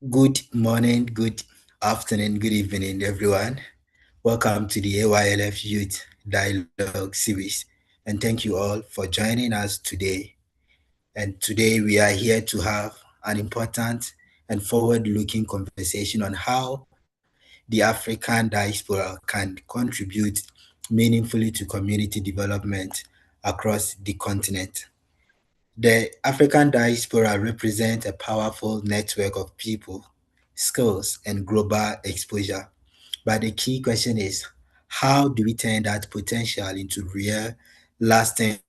Good morning, good afternoon, good evening, everyone. Welcome to the AYLF Youth Dialogue Series, and thank you all for joining us today. And today we are here to have an important and forward looking conversation on how the African diaspora can contribute meaningfully to community development across the continent. The African diaspora represents a powerful network of people, skills, and global exposure. But the key question is, how do we turn that potential into real, lasting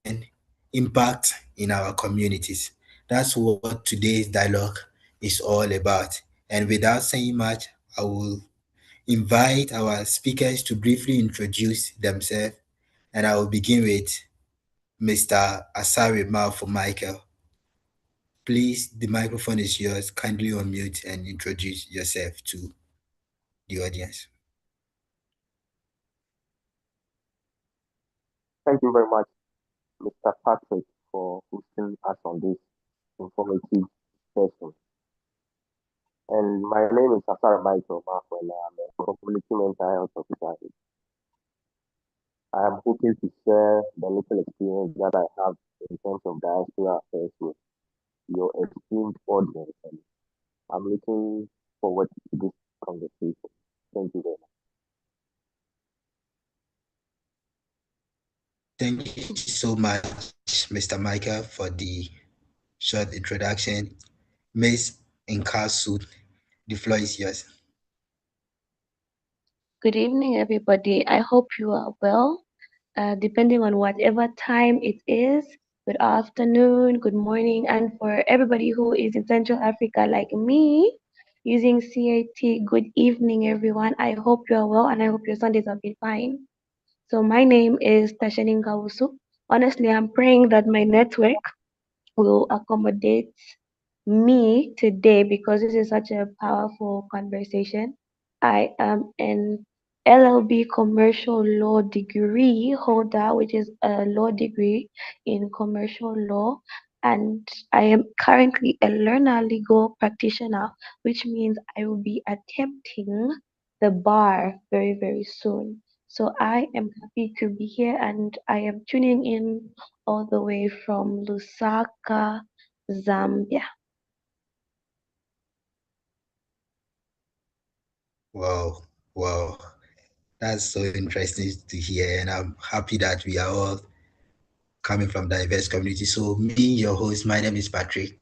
impact in our communities? That's what today's dialogue is all about. And without saying much, I will invite our speakers to briefly introduce themselves, and I will begin with Mr. Asari Malfo Michael. Please, the microphone is yours. Kindly unmute and introduce yourself to the audience. Thank you very much, Mr. Patrick, for hosting us on this informative session. And my name is Asara Michael Marco, and I'm a community mental health officer. I am hoping to share the little experience that I have in terms of diaspora affairs with your esteemed audience, and I'm looking forward to this conversation. Thank you very much. Thank you so much, Mr. Michael, for the short introduction. Miss Inkasu, the floor is yours. Good evening, everybody. I hope you are well, depending on whatever time it is. Good afternoon, good morning, and for everybody who is in Central Africa like me, using CAT, good evening, everyone. I hope you are well, and I hope your Sundays have been fine. So my name is Tashanin Kawusu. Honestly, I'm praying that my network will accommodate me today because this is such a powerful conversation. I am an LLB commercial law degree holder, which is a law degree in commercial law. And I am currently a learner legal practitioner, which means I will be attempting the bar very, very soon. So I am happy to be here and I am tuning in all the way from Lusaka, Zambia. Wow, wow. That's so interesting to hear, and I'm happy that we are all coming from diverse communities. So, me, your host, my name is Patrick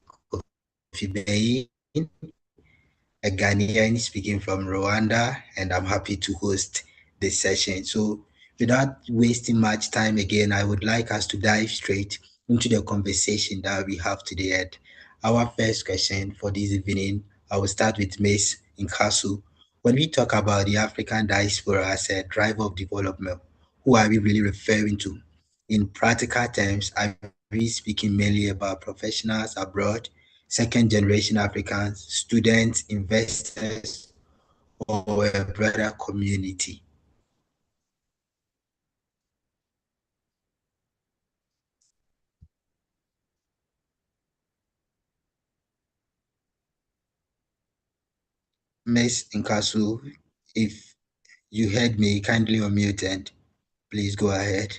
Ofibeyin, a Ghanaian speaking from Rwanda, and I'm happy to host this session. So, without wasting much time again, I would like us to dive straight into the conversation that we have today. And our first question for this evening, I will start with Miss Inkasu. When we talk about the African diaspora as a driver of development, who are we really referring to? In practical terms, are we speaking mainly about professionals abroad, second generation Africans, students, investors, or a broader community? Miss Inkasu, if you heard me, kindly unmute and please go ahead.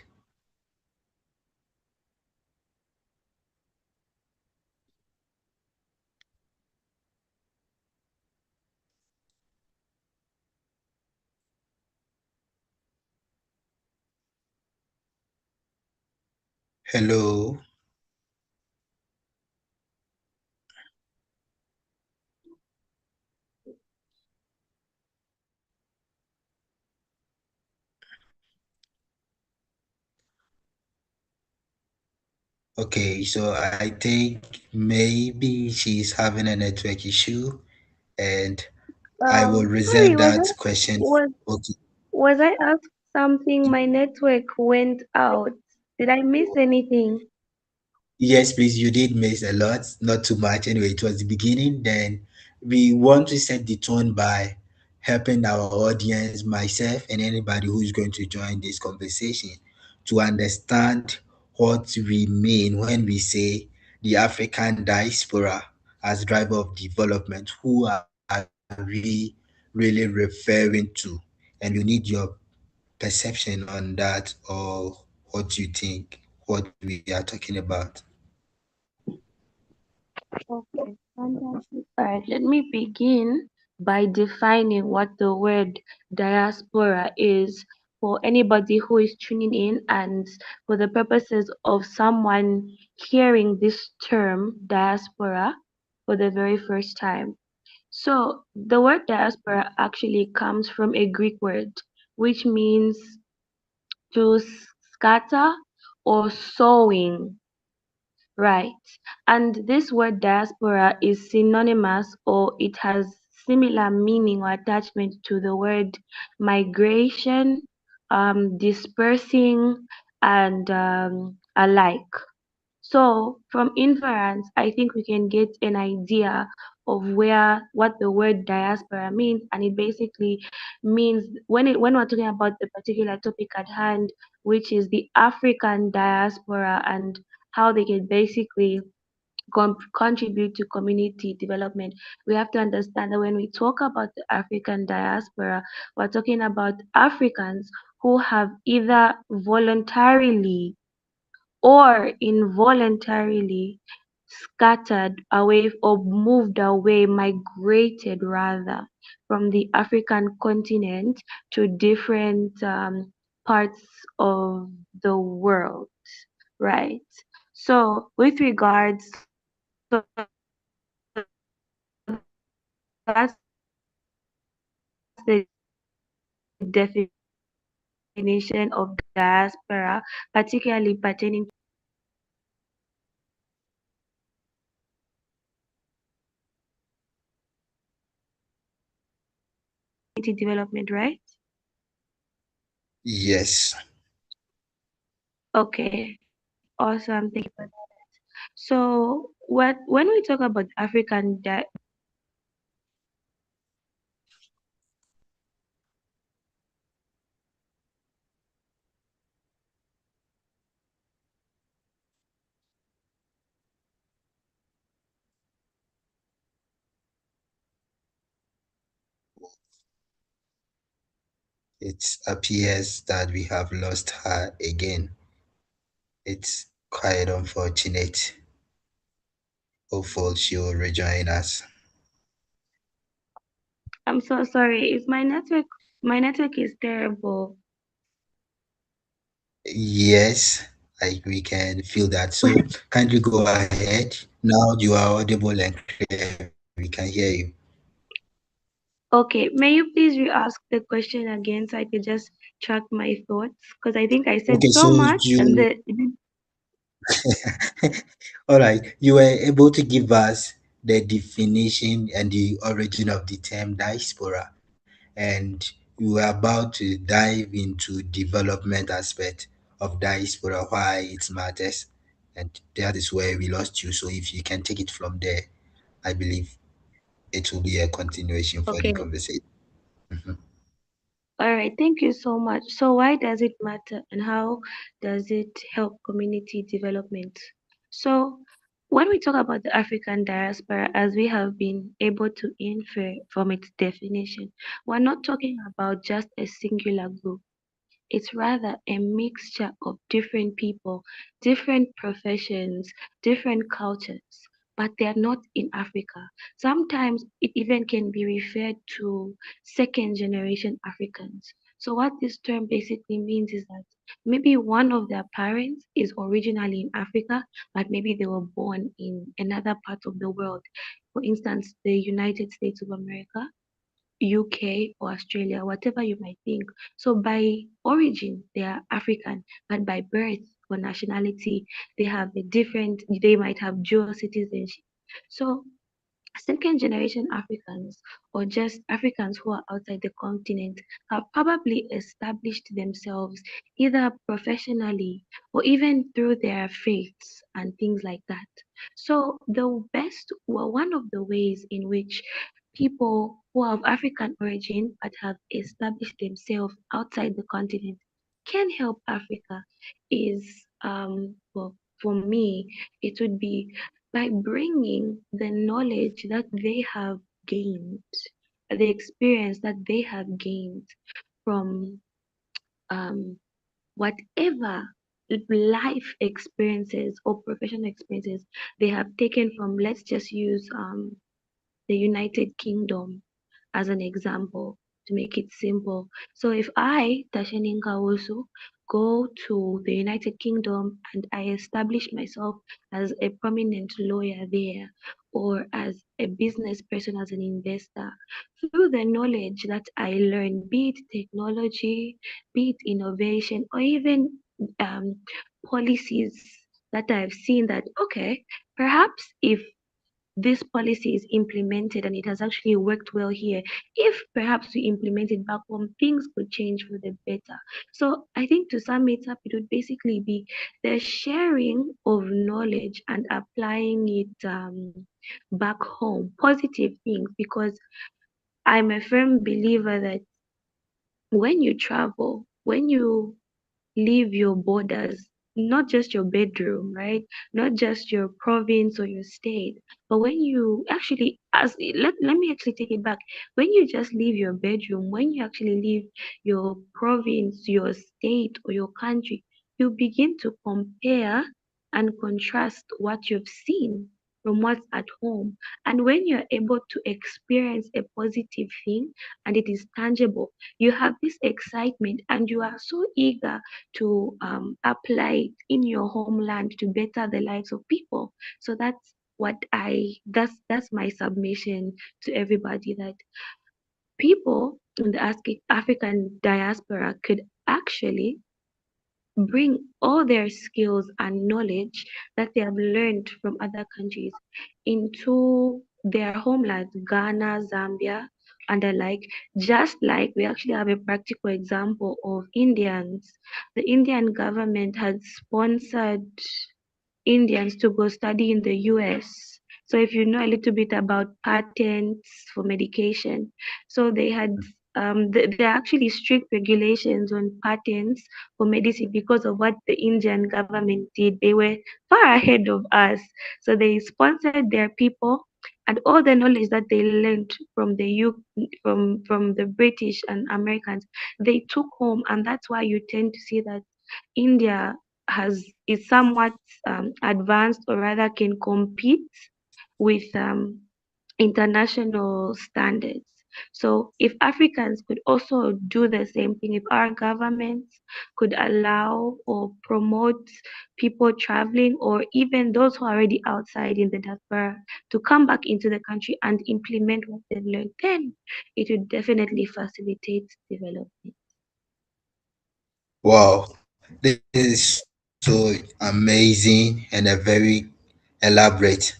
Hello. Okay, so I think maybe she's having a network issue, and I will Sorry, reserve that question. Okay. was I asked something? My network went out. Did I miss anything? Yes, please. You did miss a lot, not too much. Anyway, it was the beginning. Then we want to set the tone by helping our audience, myself, and anybody who is going to join this conversation to understand what we mean when we say the African diaspora as driver of development. Who are we we really referring to? And you need your perception on that, or what you think what we are talking about. Okay, fantastic. All right, let me begin by defining what the word diaspora is for anybody who is tuning in and for the purposes of someone hearing this term diaspora for the very first time. So, the word diaspora actually comes from a Greek word which means to scatter or sowing. Right. And this word diaspora is synonymous or it has similar meaning or attachment to the word migration, dispersing, and alike. So from inference, I think we can get an idea of where what the word diaspora means, and it basically means when we're talking about the particular topic at hand, which is the African diaspora and how they can basically contribute to community development. We have to understand that when we talk about the African diaspora, we're talking about Africans who have either voluntarily or involuntarily scattered away or moved away, migrated rather, from the African continent to different parts of the world, right? So, with regards, so that's the definition of diaspora, particularly pertaining to community development, right? Yes. Okay, awesome. Thank you for that. So, when we talk about African It appears that we have lost her again. It's quite unfortunate. Hopeful she will rejoin us. I'm so sorry. Is my network is terrible. Yes, we can feel that. So kindly go ahead. Now you are audible and clear. We can hear you. Okay, may you please re-ask the question again so I could just track my thoughts? Because I think I Okay, said so so much and you all right, you were able to give us the definition and the origin of the term diaspora, and we were about to dive into development aspect of diaspora, why it matters, and that is where we lost you. So if you can take it from there, I believe it will be a continuation for the okay. conversation. Mhm. All right, thank you so much. So why does it matter and how does it help community development? So when we talk about the African diaspora, as we have been able to infer from its definition, we're not talking about just a singular group. It's rather a mixture of different people, different professions, different cultures, but they are not in Africa. Sometimes it even can be referred to second generation Africans. So, what this term basically means is that maybe one of their parents is originally in Africa, but maybe they were born in another part of the world. For instance, the United States of America, UK or Australia, whatever you might think. So by origin, they are African, but by birth or nationality, they might have dual citizenship. So second generation Africans or just Africans who are outside the continent have probably established themselves either professionally or even through their faiths and things like that. So one of the ways in which people who are of African origin but have established themselves outside the continent can help Africa is well, for me it would be by bringing the knowledge that they have gained the experience that they have gained from um, whatever life experiences or professional experiences they have taken from, let's just use the United Kingdom as an example to make it simple. So if I, Tasheninka, also go to the United Kingdom and I establish myself as a prominent lawyer there, or as a business person, as an investor, through the knowledge that I learn, be it technology, be it innovation, or even um, policies that I've seen that, okay, perhaps if this policy is implemented and it has actually worked well here, if perhaps we implement it back home, things could change for the better. So I think to sum it up, it would basically be the sharing of knowledge and applying it back home, positive things, because I'm a firm believer that when you travel, when you leave your borders, not just your bedroom, right? Not just your province or your state, but when you actually, let me actually take it back. When you just leave your bedroom, when you actually leave your province, your state, or your country, you begin to compare and contrast what you've seen from what's at home. And when you're able to experience a positive thing and it is tangible, you have this excitement and you are so eager to apply it in your homeland to better the lives of people. So that's my submission to everybody, that people in the African diaspora could actually bring all their skills and knowledge that they have learned from other countries into their homelands, Ghana, Zambia, and the like. Just like we actually have a practical example of Indians. The Indian government had sponsored Indians to go study in the US. So if you know a little bit about patents for medication, so they had there are actually strict regulations on patents for medicine because of what the Indian government did. They were far ahead of us. So they sponsored their people, and all the knowledge that they learned from the from the British and Americans, they took home, and that's why you tend to see that India has is somewhat advanced, or rather can compete with international standards. So if Africans could also do the same thing, if our governments could allow or promote people traveling, or even those who are already outside in the diaspora, to come back into the country and implement what they've learned, then it would definitely facilitate development. Wow, this is so amazing and a very elaborate.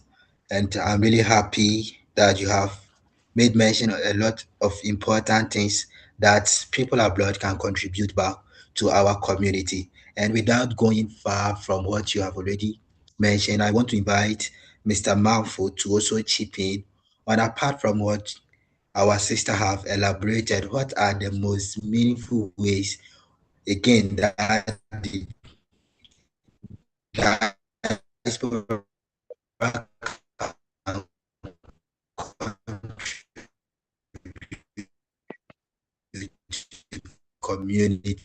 And I'm really happy that you have made mention of a lot of important things that people abroad can contribute back to our community. And without going far from what you have already mentioned, I want to invite Mr. Malfo to also chip in on, apart from what our sister have elaborated, what are the most meaningful ways again that diaspora community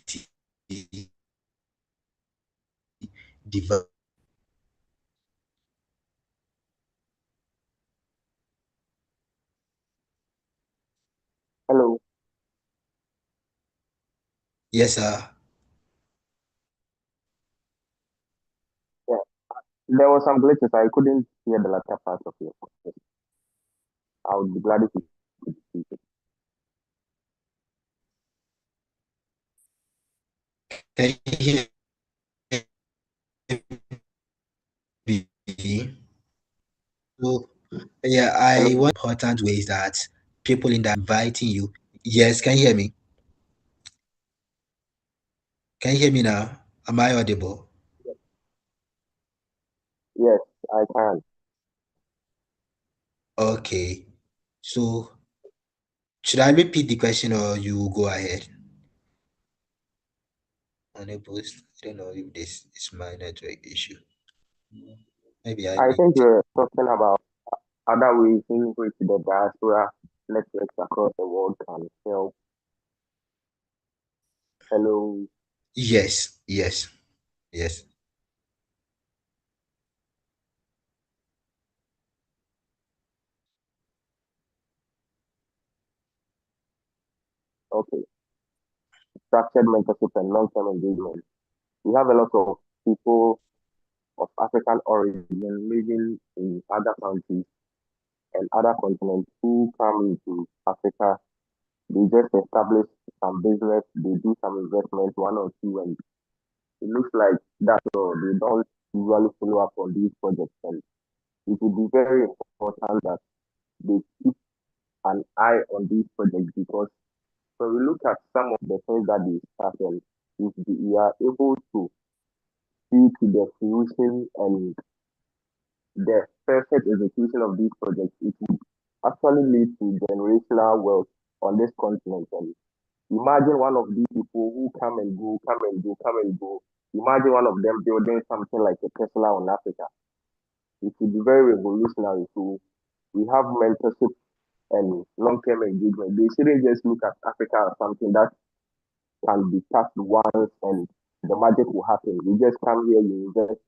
develop. Hello. Yes, sir. Yeah. There were some glitches. I couldn't hear the latter part of your question. I would be glad if you could repeat it. Can you hear me? So, yeah, I Hello. want important ways that people in that inviting you. Yes, can you hear me? Can you hear me now? Am I audible? Yes, I can. Okay. So, should I repeat the question or you go ahead? Unable. I don't know if this is my network issue. Maybe I I need. think we're talking about other ways in which the diaspora networks across the world can help fellow. Yes, yes, yes. Okay, structured mentorship and long-term engagement. We have a lot of people of African origin living in other countries and other continents who come into Africa. They just establish some business, they do some investment, one or two, and it looks like that's all. They don't usually follow up on these projects. And it would be very important that they keep an eye on these projects because when we look at some of the things that they started, if we are able to see to the fruition and the perfect execution of these projects, it would actually lead to generational wealth on this continent. And imagine one of these people who come and go, come and go, come and go. Imagine one of them building something like a Tesla on Africa. It would be very revolutionary. So we have mentorship and long-term engagement. They shouldn't just look at Africa as something that can be touched once and the magic will happen. You just come here, you invest,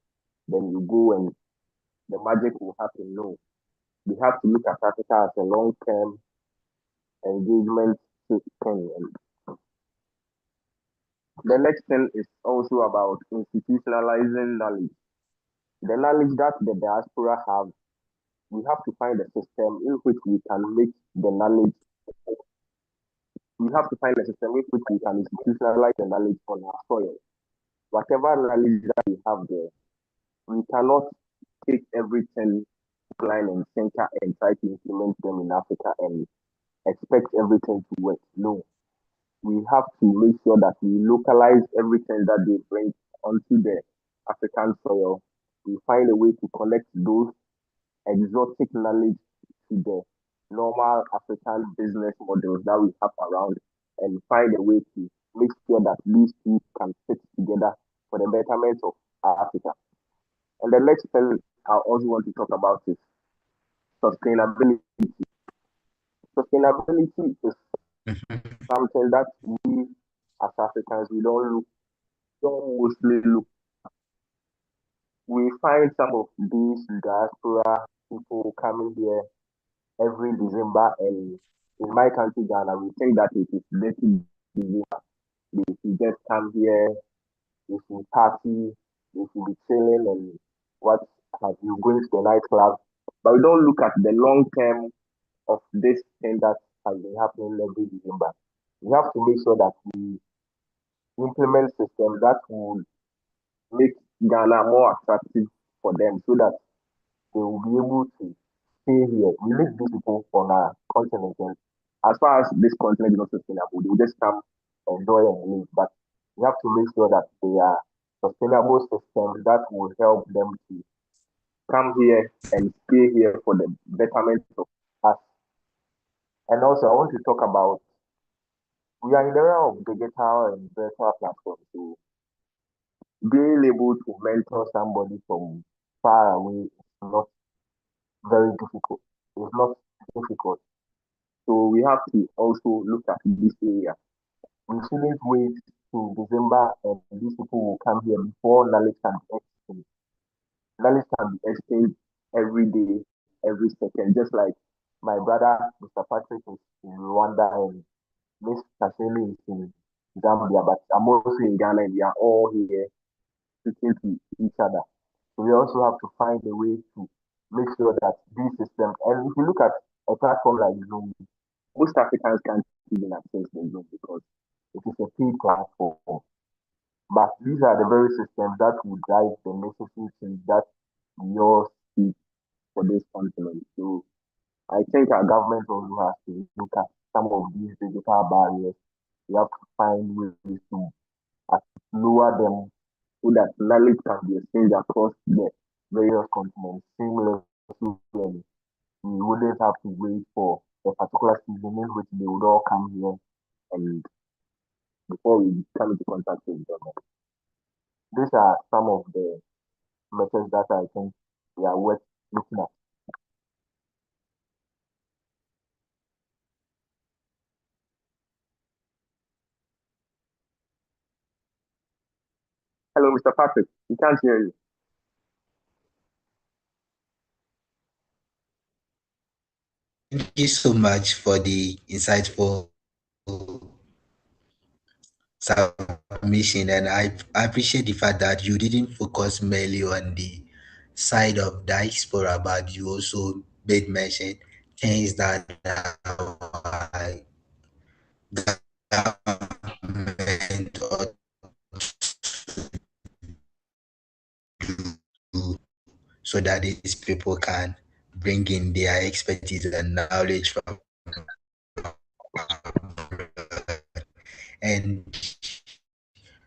then you go and the magic will happen. No, we have to look at Africa as a long-term engagement system. And the next thing is also about institutionalizing knowledge. The knowledge that the diaspora have, we have to find a system in which we can make the knowledge, we have to find a system in which we can institutionalize the knowledge on our soil. Whatever knowledge that we have there, we cannot take everything line and center and try to implement them in Africa and expect everything to work. No, we have to make sure that we localize everything that they bring onto the African soil. We find a way to connect those exotic knowledge to the normal African business models that we have around and find a way to make sure that these two can fit together for the betterment of Africa. And the next thing I also want to talk about is sustainability. Sustainability is Mhm. something that we as Africans we don't mostly look. We find some of these diaspora people coming here every December, and in my country Ghana, we think that it is dirty December. They should just come here, they should party, they should be chilling and what have you going to the nightclub. But we don't look at the long term of this thing that has been happening every December. We have to make sure that we implement systems that will make Ghana more attractive for them so that they will be able to stay here. We need these people on our continent. And as far as this continent is not sustainable, they will just come, enjoy and leave. But we have to make sure that they are sustainable systems that will help them to come here and stay here for the betterment of us. And also, I want to talk about we are in the era of digital and virtual platforms. So being able to mentor somebody from far away is not very difficult. It's not difficult. So we have to also look at this area. We shouldn't wait to December and these people will come here before knowledge can be exchanged. Knowledge can be exchanged every day, every second, just like my brother Mr. Patrick is in Rwanda and Miss Kasemi is in Zambia, but I'm also in Ghana and we are all here speaking to each other. So we also have to find a way to make sure that these systems, and if you look at a platform like Zoom, most Africans can't even access the Zoom because it is a paid platform. But these are the very systems that will drive the necessary change that we all seek for this continent. So I think our government also has to look at some of these digital barriers. We have to find ways to lower them so that knowledge can be exchanged across the various continents seamlessly and we wouldn't have to wait for a particular season in which they would all come here and before we come into contact with them. These are some of the methods that I think we are worth looking at. Hello, Mr. Patrick. We can't hear you. Thank you so much for the insightful submission, and I appreciate the fact that you didn't focus merely on the side of diaspora, but you also made mention things that our government ought to, so that these people can bring in their expertise and knowledge from and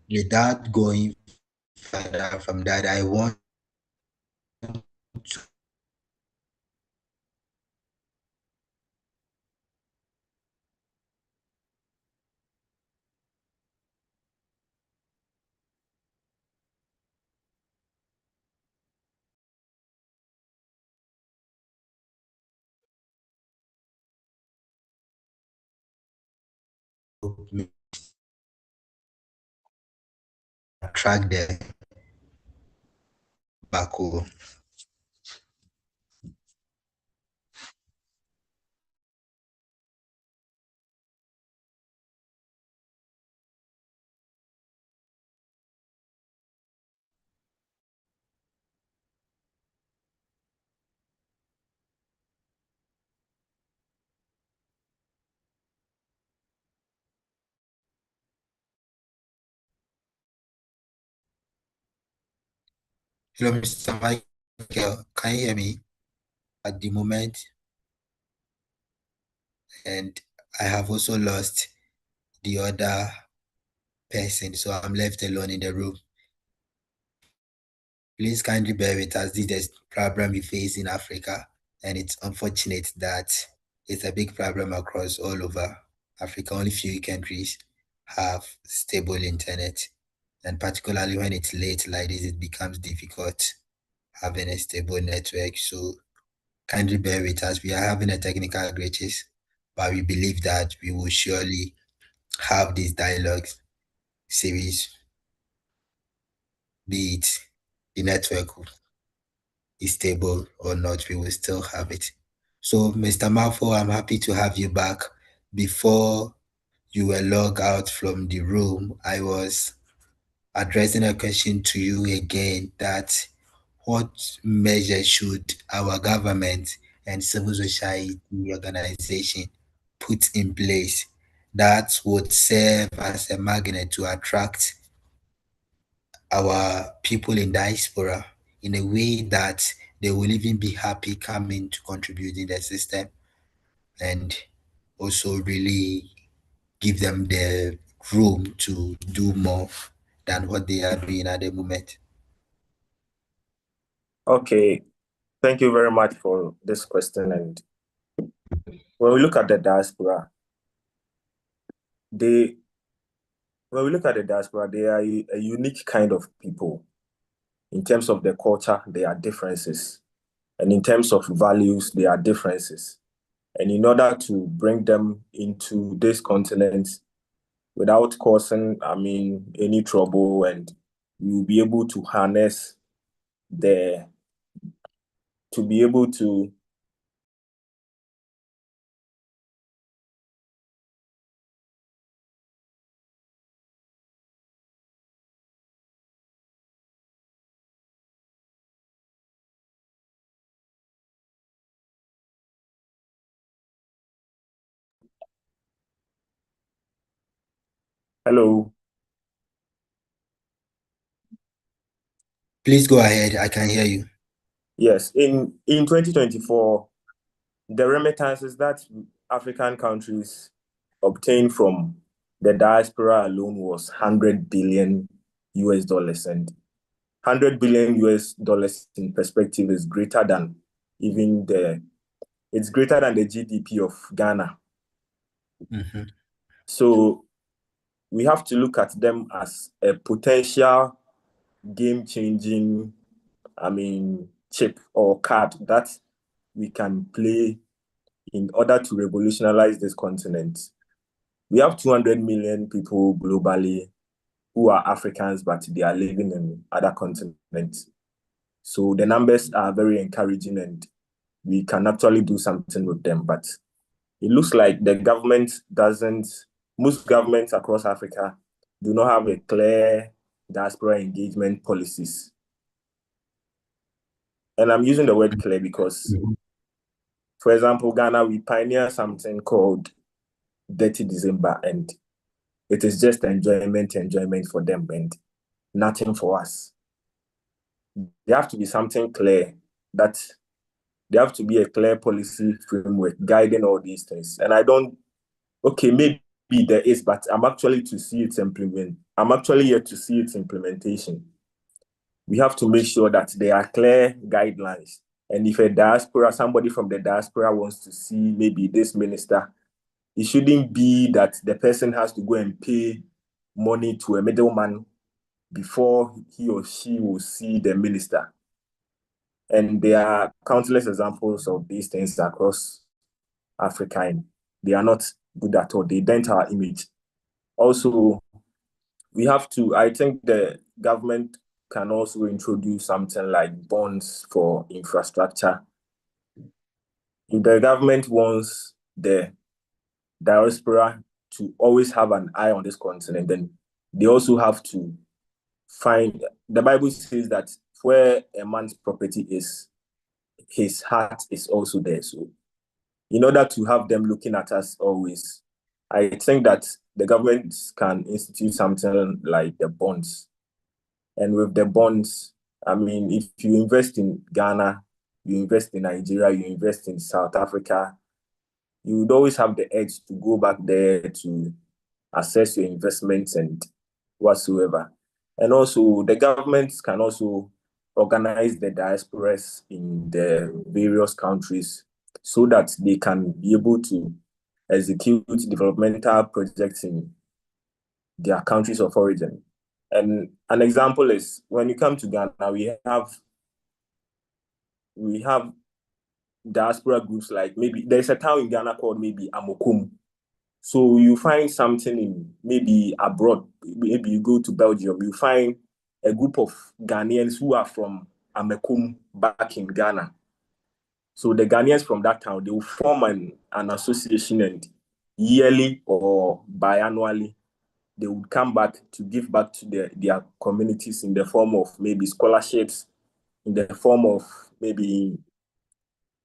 without going further from that, I want to attract them back home. Hello, Mr. Michael. Can you hear me at the moment? And I have also lost the other person, so I'm left alone in the room. Please kindly bear with us. This is the problem we face in Africa, and it's unfortunate that it's a big problem across all over Africa. Only few countries have stable internet, and particularly when it's late like this, it becomes difficult having a stable network. So kindly bear with us. We are having a technical glitches, but we believe that we will surely have this dialogue series, be it the network is stable or not, we will still have it. So, Mr. Malfo, I'm happy to have you back. Before you were logged out from the room, I was addressing a question to you again that what measures should our government and civil society organization put in place that would serve as a magnet to attract our people in diaspora in a way that they will even be happy coming to contribute in the system and also really give them the room to do more than what they are doing at the moment. Okay, thank you very much for this question. And when we look at the diaspora, they are a unique kind of people. In terms of their culture, there are differences. And in terms of values, there are differences. And in order to bring them into this continent without causing, any trouble, and we will be able to harness to be able to Hello. Please go ahead. I can hear you. Yes, in 2024, the remittances that African countries obtained from the diaspora alone was 100 billion US dollars. And 100 billion US dollars in perspective is greater than it's greater than the GDP of Ghana. Mm-hmm. So we have to look at them as a potential game-changing, chip or card that we can play in order to revolutionize this continent. We have 200 million people globally who are Africans, but they are living in other continents. So the numbers are very encouraging and we can actually do something with them. But it looks like the government doesn't, most governments across Africa do not have a clear diaspora engagement policies. And I'm using the word clear because, for example, Ghana, we pioneer something called Dirty December, and it is just enjoyment for them and nothing for us. There have to be something clear, that there have to be a clear policy framework guiding all these things. And okay, maybe there is, but I'm actually yet to see its implementation. We have to make sure that there are clear guidelines. And if somebody from the diaspora wants to see maybe this minister, it shouldn't be that the person has to go and pay money to a middleman before he or she will see the minister. And there are countless examples of these things across Africa, and they are not good at all. They dent our image. Also, I think the government can also introduce something like bonds for infrastructure. If the government wants the diaspora to always have an eye on this continent, then they also have to the Bible says that where a man's property is, his heart is also there. So in order to have them looking at us always, I think that the government can institute something like the bonds. And with the bonds, I mean, if you invest in Ghana, you invest in Nigeria, you invest in South Africa, you would always have the edge to go back there to assess your investments and whatsoever. And also, the governments can also organize the diasporas in the various countries so that they can be able to execute developmental projects in their countries of origin. And an example is when you come to Ghana, we have diaspora groups, like maybe there's a town in Ghana called maybe Amokum. So you find something in maybe abroad, maybe you go to Belgium, you find a group of Ghanaians who are from Amekum back in Ghana. So the Ghanaians from that town, they will form an association, and yearly or biannually, they would come back to give back to their communities in the form of maybe scholarships, in the form of maybe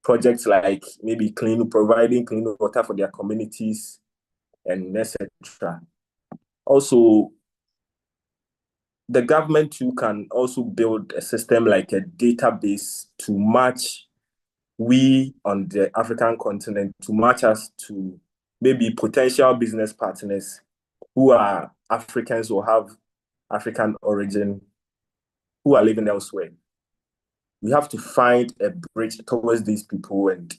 projects like maybe providing clean water for their communities, and etc. Also, the government too can also build a system like a database to match we on the African continent, to match us to maybe potential business partners who are Africans or have African origin, who are living elsewhere. We have to find a bridge towards these people, and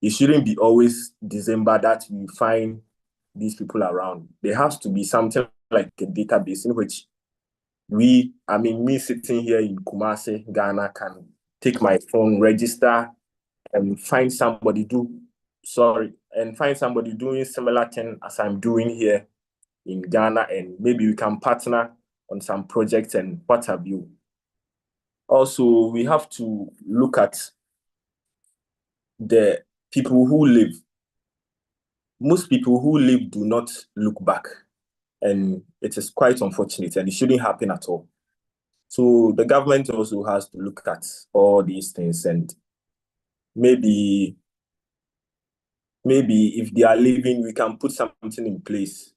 it shouldn't be always December that we find these people around. There has to be something like a database in which me sitting here in Kumasi, Ghana, can take my phone, register, and find somebody doing similar thing as I'm doing here in Ghana, and maybe we can partner on some projects and what have you. Also, we have to look at the people who live. Most people who live do not look back, and it is quite unfortunate, and it shouldn't happen at all. So the government also has to look at all these things, and maybe if they are leaving, we can put something in place.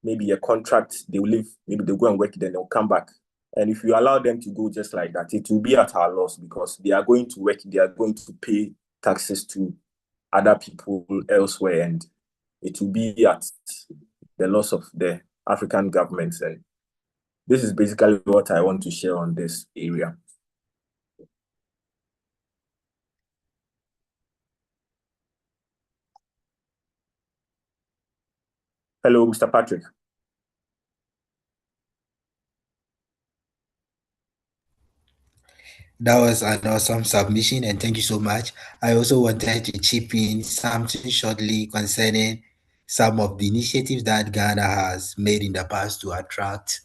Maybe a contract, they will leave, maybe they'll go and work, then they'll come back. And if you allow them to go just like that, it will be at our loss, because they are going to work, they are going to pay taxes to other people elsewhere, and it will be at the loss of the African governments. And this is basically what I want to share on this area. Hello, Mr. Patrick. That was an awesome submission, and thank you so much. I also wanted to chip in something shortly concerning some of the initiatives that Ghana has made in the past to attract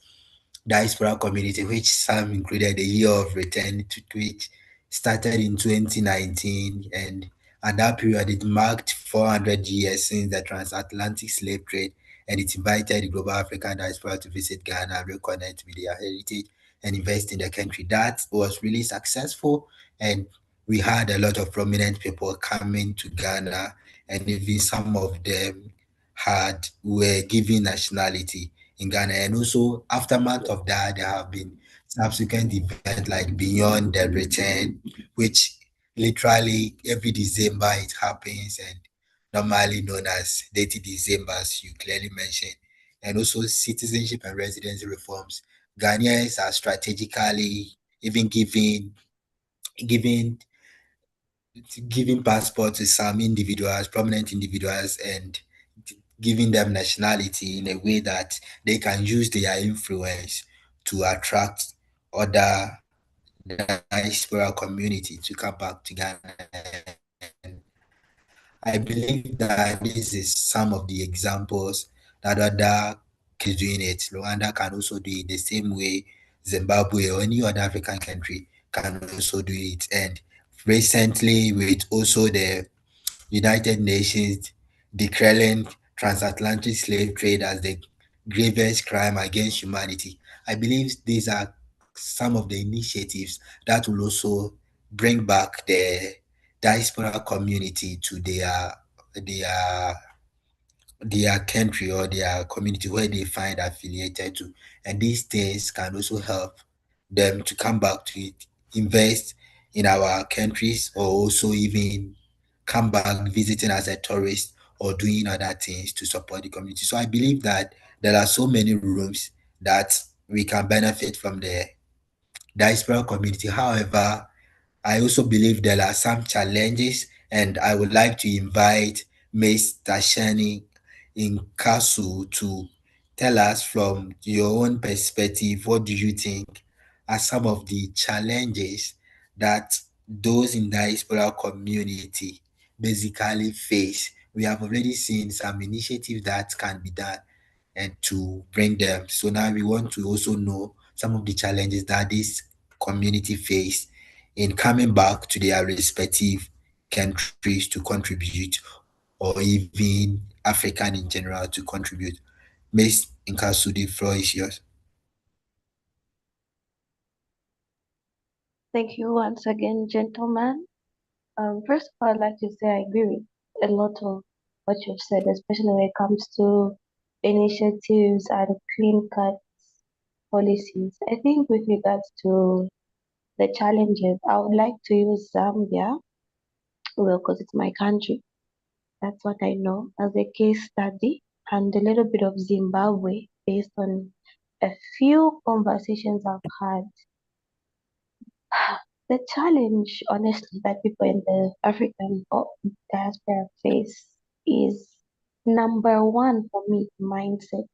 diaspora community, which some included the Year of Return, which started in 2019. And at that period, it marked 400 years since the transatlantic slave trade, and it invited the global African diaspora to visit Ghana, reconnect with their heritage, and invest in the country. That was really successful, and we had a lot of prominent people coming to Ghana, and even some of them were given nationality in Ghana. And also aftermath of that, there have been subsequent events like Beyond the Return, which literally every December it happens, and normally known as 30 December, as you clearly mentioned. And also citizenship and residency reforms. Ghanaians are strategically even giving giving passports to some individuals, prominent individuals, and giving them nationality in a way that they can use their influence to attract other diaspora community to come back to Ghana. And I believe that this is some of the examples that other countries doing it. Rwanda can also do it the same way Zimbabwe or any other African country can also do it. And recently, with also the United Nations declaring transatlantic slave trade as the gravest crime against humanity, I believe these are some of the initiatives that will also bring back the diaspora community to their their country or their community where they find affiliated to. And these things can also help them to come back to it, invest in our countries, or also even come back visiting as a tourist or doing other things to support the community. So I believe that there are so many rooms that we can benefit from the diaspora community. However, I also believe there are some challenges, and I would like to invite Ms. Tashani Inkasu to tell us from your own perspective, what do you think are some of the challenges that those in diaspora community basically face? We have already seen some initiatives that can be done and to bring them. So now we want to also know some of the challenges that this community face in coming back to their respective countries to contribute, or even African in general to contribute. Miss Inkasu, the floor is yours. Thank you once again, gentlemen. First of all, I'd like to say I agree with a lot of what you've said, especially when it comes to initiatives and clean cut policies. I think with regards to the challenges, I would like to use Zambia, well, because it's my country. That's what I know as a case study, and a little bit of Zimbabwe based on a few conversations I've had. The challenge, honestly, that people in the African diaspora face is number one for me, mindset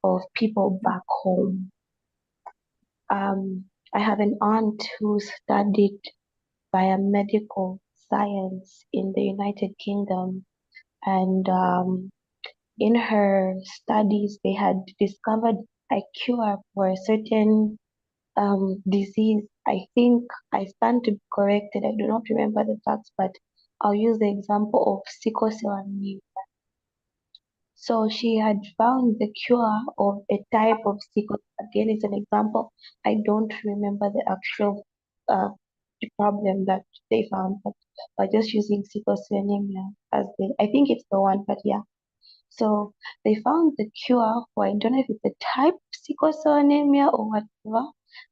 of people back home. I have an aunt who studied biomedical science in the United Kingdom, and in her studies, they had discovered a cure for a certain disease. I think I stand to be corrected. I do not remember the facts, but I'll use the example of sickle cell anemia. So she had found the cure of a type of sickle. Again, it's an example. I don't remember the actual uh, problem that they found, but by just using sickle cell anemia as the, I think it's the one, but yeah. So they found the cure for, I don't know if it's a type sickle cell anemia or whatever,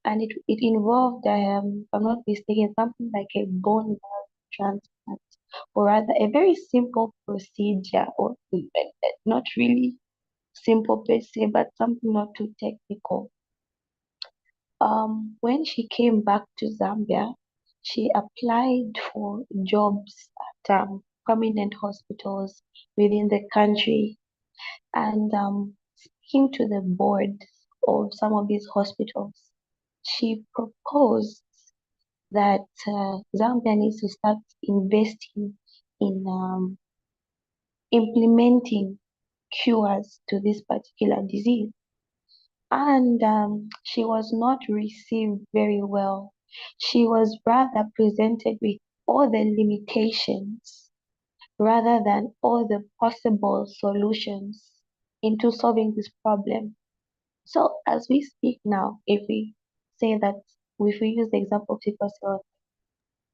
and it involved, if I'm not mistaken, something like a bone marrow transplant, or rather a very simple procedure, or not really simple per se, but something not too technical. When she came back to Zambia, she applied for jobs at prominent hospitals within the country, and speaking to the board of some of these hospitals, she proposed that Zambia needs to start investing in implementing cures to this particular disease. And she was not received very well. She was rather presented with all the limitations rather than all the possible solutions into solving this problem. So, as we speak now, if we say that, if we use the example of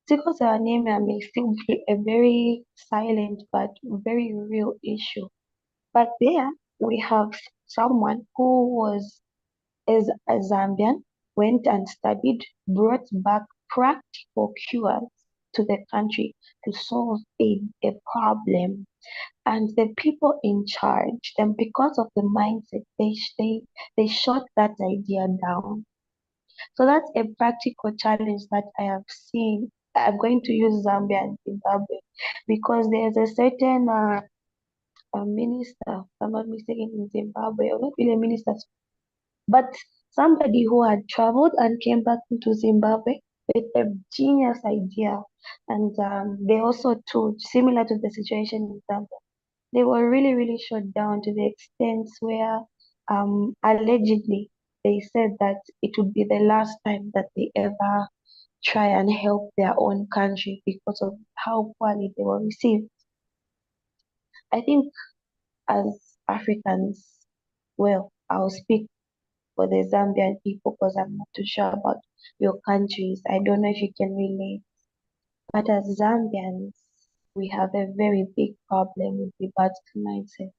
sickle cell anemia may still be a very silent but very real issue. But there we have someone who was is a Zambian, went and studied, brought back practical cures to the country to solve a problem. And the people in charge, and because of the mindset, they shot that idea down. So that's a practical challenge that I have seen. I'm going to use Zambia and Zimbabwe because there's a certain a minister, if I'm not mistaken, in Zimbabwe, or not really a minister, but somebody who had traveled and came back into Zimbabwe with a genius idea. And they also, too, similar to the situation in Zambia, they were really, really shut down to the extent where allegedly they said that it would be the last time that they ever try and help their own country because of how poorly they were received. I think as Africans, well, I'll speak for the Zambian people because I'm not too sure about your countries. I don't know if you can relate. But as Zambians, we have a very big problem with regards to mindset.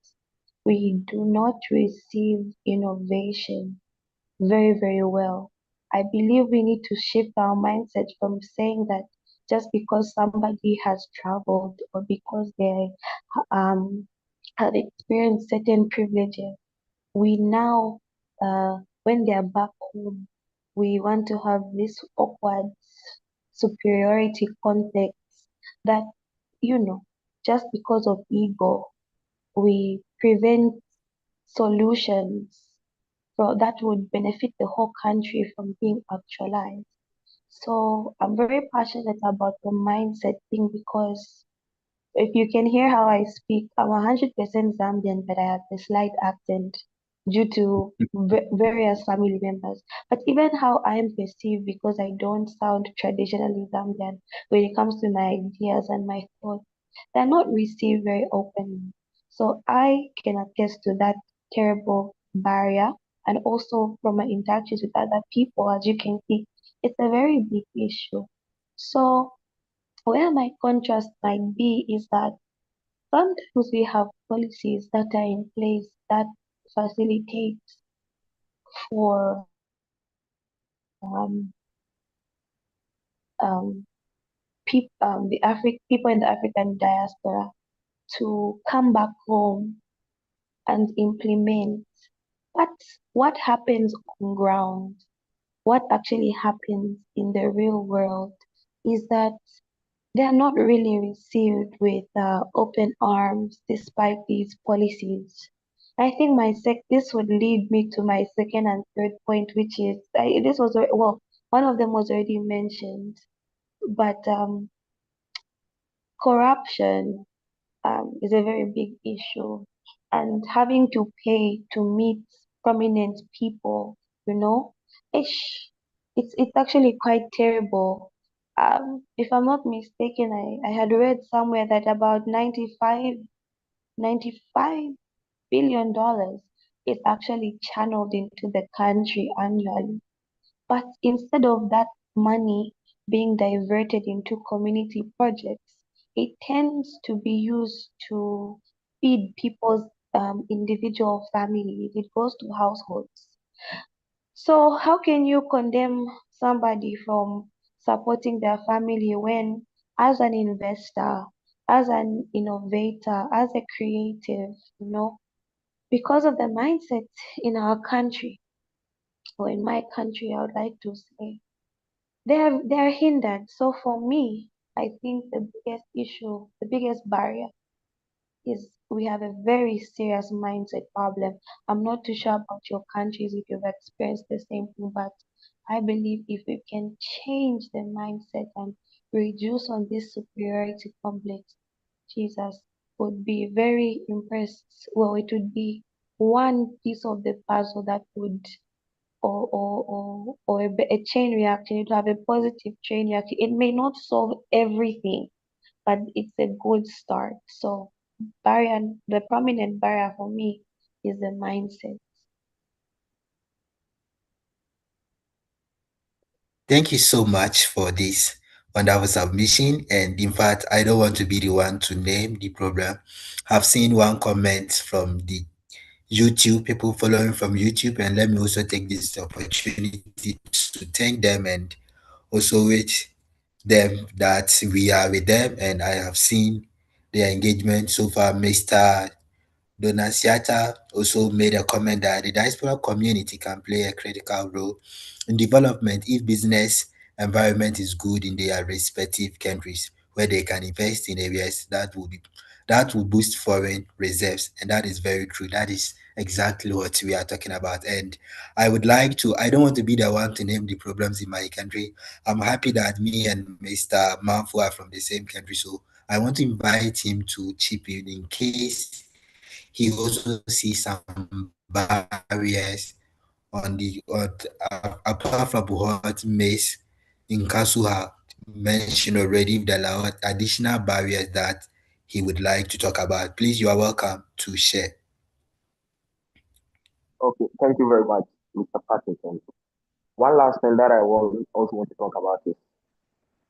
We do not receive innovation very, very well. I believe we need to shift our mindset from saying that just because somebody has traveled or because they um, have experienced certain privileges, we now, when they are back home, we want to have this awkward superiority complex that, you know, just because of ego, we prevent solutions that would benefit the whole country from being actualized. So I'm very passionate about the mindset thing because if you can hear how I speak, I'm 100% Zambian, but I have a slight accent due to various family members. But even how I am perceived, because I don't sound traditionally Zambian when it comes to my ideas and my thoughts, they're not received very openly. So I can attest to that terrible barrier. And also from my interactions with other people, as you can see, it's a very big issue. So where my contrast might be is that sometimes we have policies that are in place that facilitate for people in the African diaspora to come back home and implement. But what happens on ground, what actually happens in the real world, is that they are not really received with open arms despite these policies. I think this would lead me to my second and third point, which is this was well, one of them was already mentioned, but corruption is a very big issue, and having to pay to meet prominent people, you know, it's actually quite terrible. If I'm not mistaken, I had read somewhere that about 95 billion dollars is actually channeled into the country annually. But instead of that money being diverted into community projects, it tends to be used to feed people's individual families. It goes to households. So how can you condemn somebody from supporting their family when, as an investor, as an innovator, as a creative, because of the mindset in our country, or in my country, I would like to say, they are hindered. So for me, I think the biggest issue, the biggest barrier is we have a very serious mindset problem. I'm not too sure about your countries if you've experienced the same thing, but I believe if we can change the mindset and reduce on this superiority complex, Jesus, would be very impressed. Well, it would be one piece of the puzzle that would, or a chain reaction. It will have a positive chain reaction. It may not solve everything, but it's a good start. So barrier, the prominent barrier for me is the mindset. Thank you so much for this wonderful submission. And in fact, I don't want to be the one to name the problem. I've seen one comment from the YouTube, people following from YouTube, and let me also take this opportunity to thank them and also wish them that we are with them. And I have seen their engagement so far. Mr. Donasiata also made a comment that the diaspora community can play a critical role in development if business environment is good in their respective countries, where they can invest in areas that will boost foreign reserves. And that is very true. That is exactly what we are talking about. And I don't want to be the one to name the problems in my country. I'm happy that me and Mr. Manfu are from the same country. So I want to invite him to chip in case he also sees some barriers apart from what Mace in Kasuha mentioned already, if there are additional barriers that he would like to talk about. Please, you are welcome to share. Okay, thank you very much, Mr. Patrick. And one last thing that also want to talk about is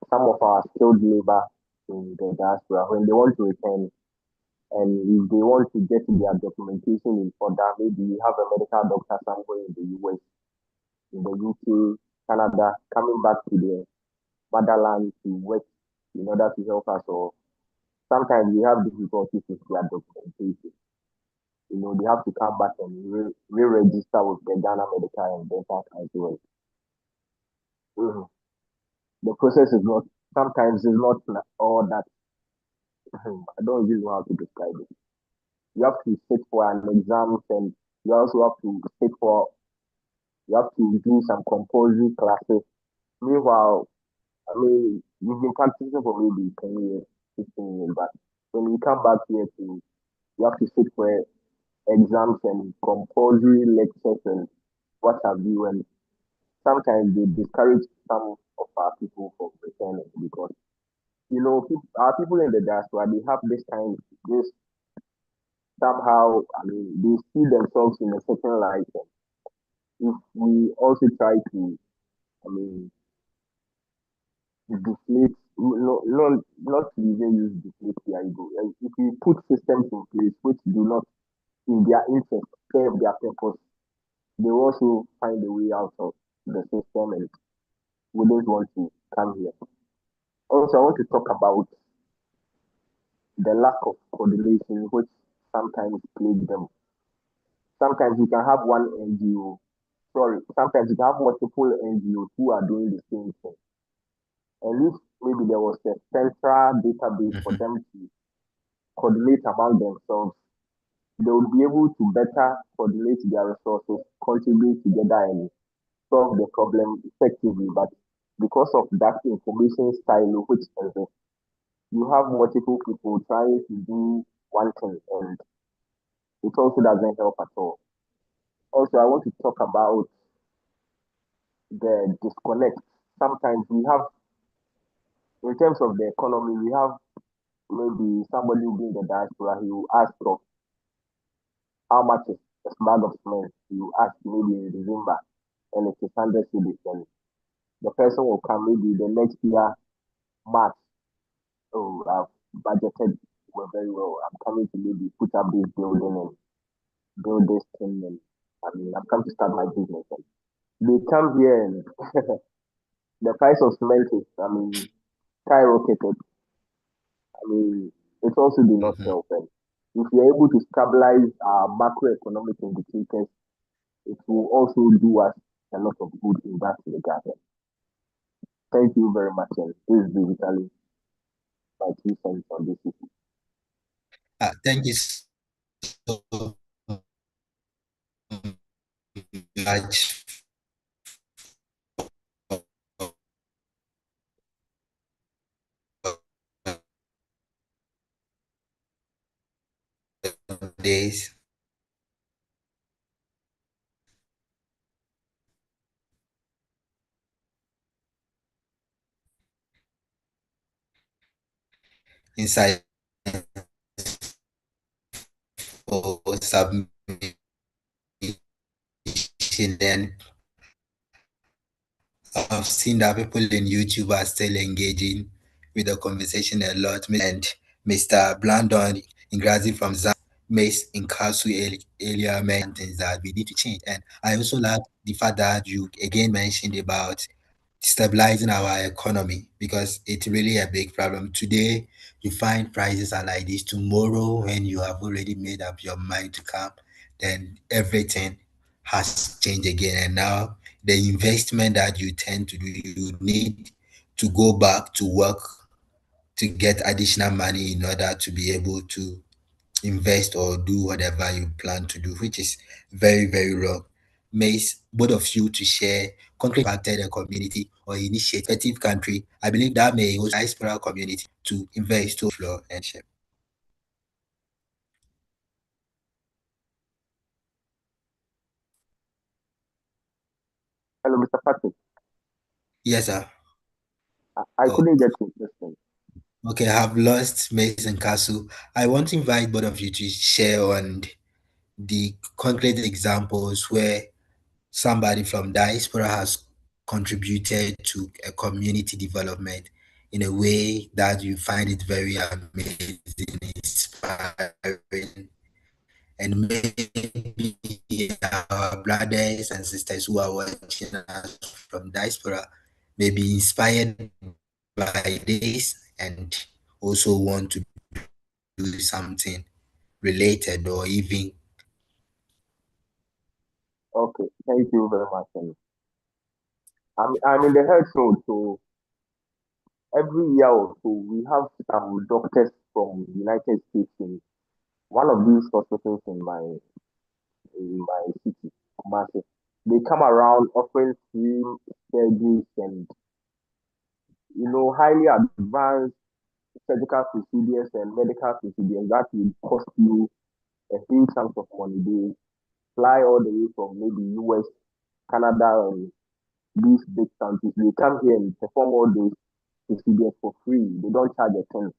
some of our skilled labor in the diaspora when they want to return and if they want to get their documentation in order, maybe we have a medical doctor somewhere in the US, in the UK, Canada, coming back to their motherland to work in order to help us, or sometimes we have difficulties with their documentation. They have to come back and re-register with the Ghana Medical and Dental Council. Mhm. The process is not, sometimes it's not all that, I don't really know how to describe it. You have to sit for an exam and you also have to sit for, you have to do some compulsory classes. Meanwhile, I mean, you've been practicing for maybe 10 years, 15 years, but when you come back here to, you have to sit for exams and compulsory lectures and what have you. And sometimes they discourage some of our people from returning because, our people in the diaspora, they have this somehow, I mean, they see themselves in a certain light. And if we also try to, I mean, deflate, not to even use deflate here, if we put systems in place which do not, in their interest, serve their purpose, they also find a way out of the system and wouldn't want to come here. Also, I want to talk about the lack of coordination which sometimes plague them. Sometimes you can have one NGO, sorry, sometimes you can have multiple NGOs who are doing the same thing. And if maybe there was a central database for Mhm. them to coordinate among themselves, they would be able to better coordinate their resources, contribute together, and solve the problem effectively. But because of that information silo which exists, you have multiple people trying to do one thing, and it also doesn't help at all. Also, I want to talk about the disconnect. Sometimes we have, in terms of the economy, we have maybe somebody who be in the diaspora, he will ask for how much is a bag of cement. He will ask maybe in December, and it is 100 cedis. And the person will come maybe the next year, March. Oh, I've budgeted well, very well. I'm coming to maybe put up this building and build this thing. And I mean, I'm coming to start my business. And they come here and the price of cement is, I mean, skyrocketed. I mean, it also did not Mhm. help. And if we are able to stabilize our macroeconomic indicators, it will also do us a lot of good in that regard. Thank you very much. And this is basically my 2 cents on this issue. Thank you so much nowadays, inside for submission, then I've seen that people in YouTube are still engaging with the conversation a lot. And Mr. Blandon Ingrazi from Zam Mace Inkasu earlier mentioned things that we need to change. And I also like the fact that you again mentioned about stabilizing our economy because it's really a big problem. Today, you find prices are like this. Tomorrow, when you have already made up your mind to come, then everything has changed again. And now, the investment that you tend to do, you need to go back to work to get additional money in order to be able to invest or do whatever you plan to do, which is very, very wrong. Mace, both of you to share concrete impacted a community or initiative country. I believe that may also diaspora community to invest to floor and share. Hello, Mr. Patrick. Yes, sir. I Oh, couldn't get your question. okay, I have lost Mace and Castle. I want to invite both of you to share on the concrete examples where somebody from diaspora has contributed to a community development in a way that you find it very amazing, inspiring, and maybe our brothers and sisters who are watching us from diaspora may be inspired by this and also want to do something related or even. Okay, thank you very much. And I'm in the health field, so every year or so we have some doctors from United States in one of these hospitals in my city, Kumasi. They come around offering free surgeries and highly advanced surgical procedures and medical procedures that will cost you a huge sum of money. They fly all the way from maybe US, Canada, and these big countries. They come here and perform all those procedures for free. They don't charge a thing.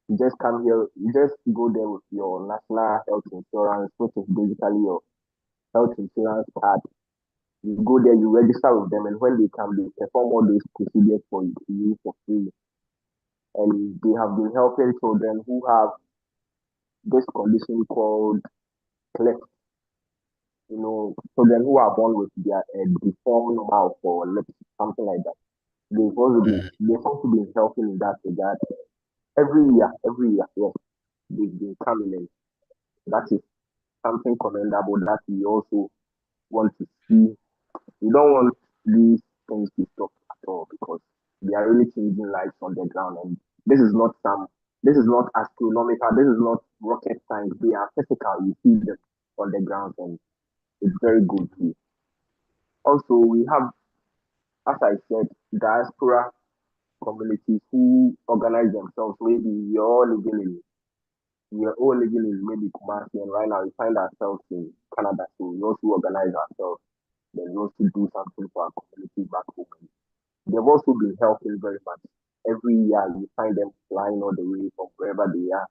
You just come here, you just go there with your national health insurance, which is basically your health insurance card. You go there, you register with them, and when they come, they perform all those procedures for you for free. And they have been helping children who have this condition called cleft. Children who are born with their deformed mouth or lips, something like that. They've also been helping in that regard. Every year, yes, they've been coming in. That is something commendable that we also want to see. We don't want these things to stop at all because they are really changing lives on the ground. And this is not this is not astronomical, this is not rocket science. They are physical. You see them on the ground, and it's very good too. Also, we have, as I said, diaspora communities who organize themselves. Maybe we're all living in maybe Kumasi, and right now we find ourselves in Canada. So we also organize ourselves. Then we also do something for our community back home. They've also been helping very much. Every year you find them flying all the way from wherever they are,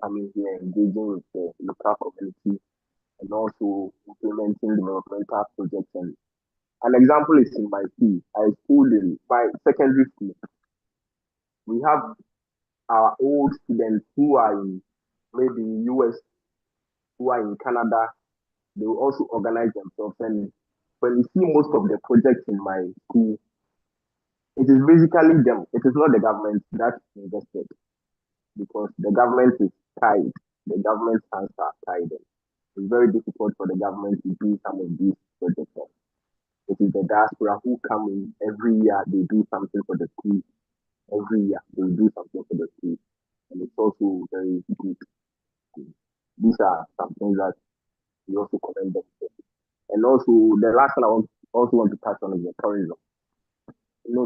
coming here, engaging with the local community, and also implementing developmental projects. And an example is in my school. I schooled in my secondary school. We have our old students who are in maybe US, who are in Canada. They will also organize themselves. And when you see most of the projects in my school, it is basically them. It is not the government that invested because the government is tied. The government's hands are tied. It's very difficult for the government to do some of these projects. It is the diaspora who come in every year. They do something for the school. Every year they do something for the school, and it's also very good. These are some things that we also commend them for. And also the last one also want to touch on is the tourism.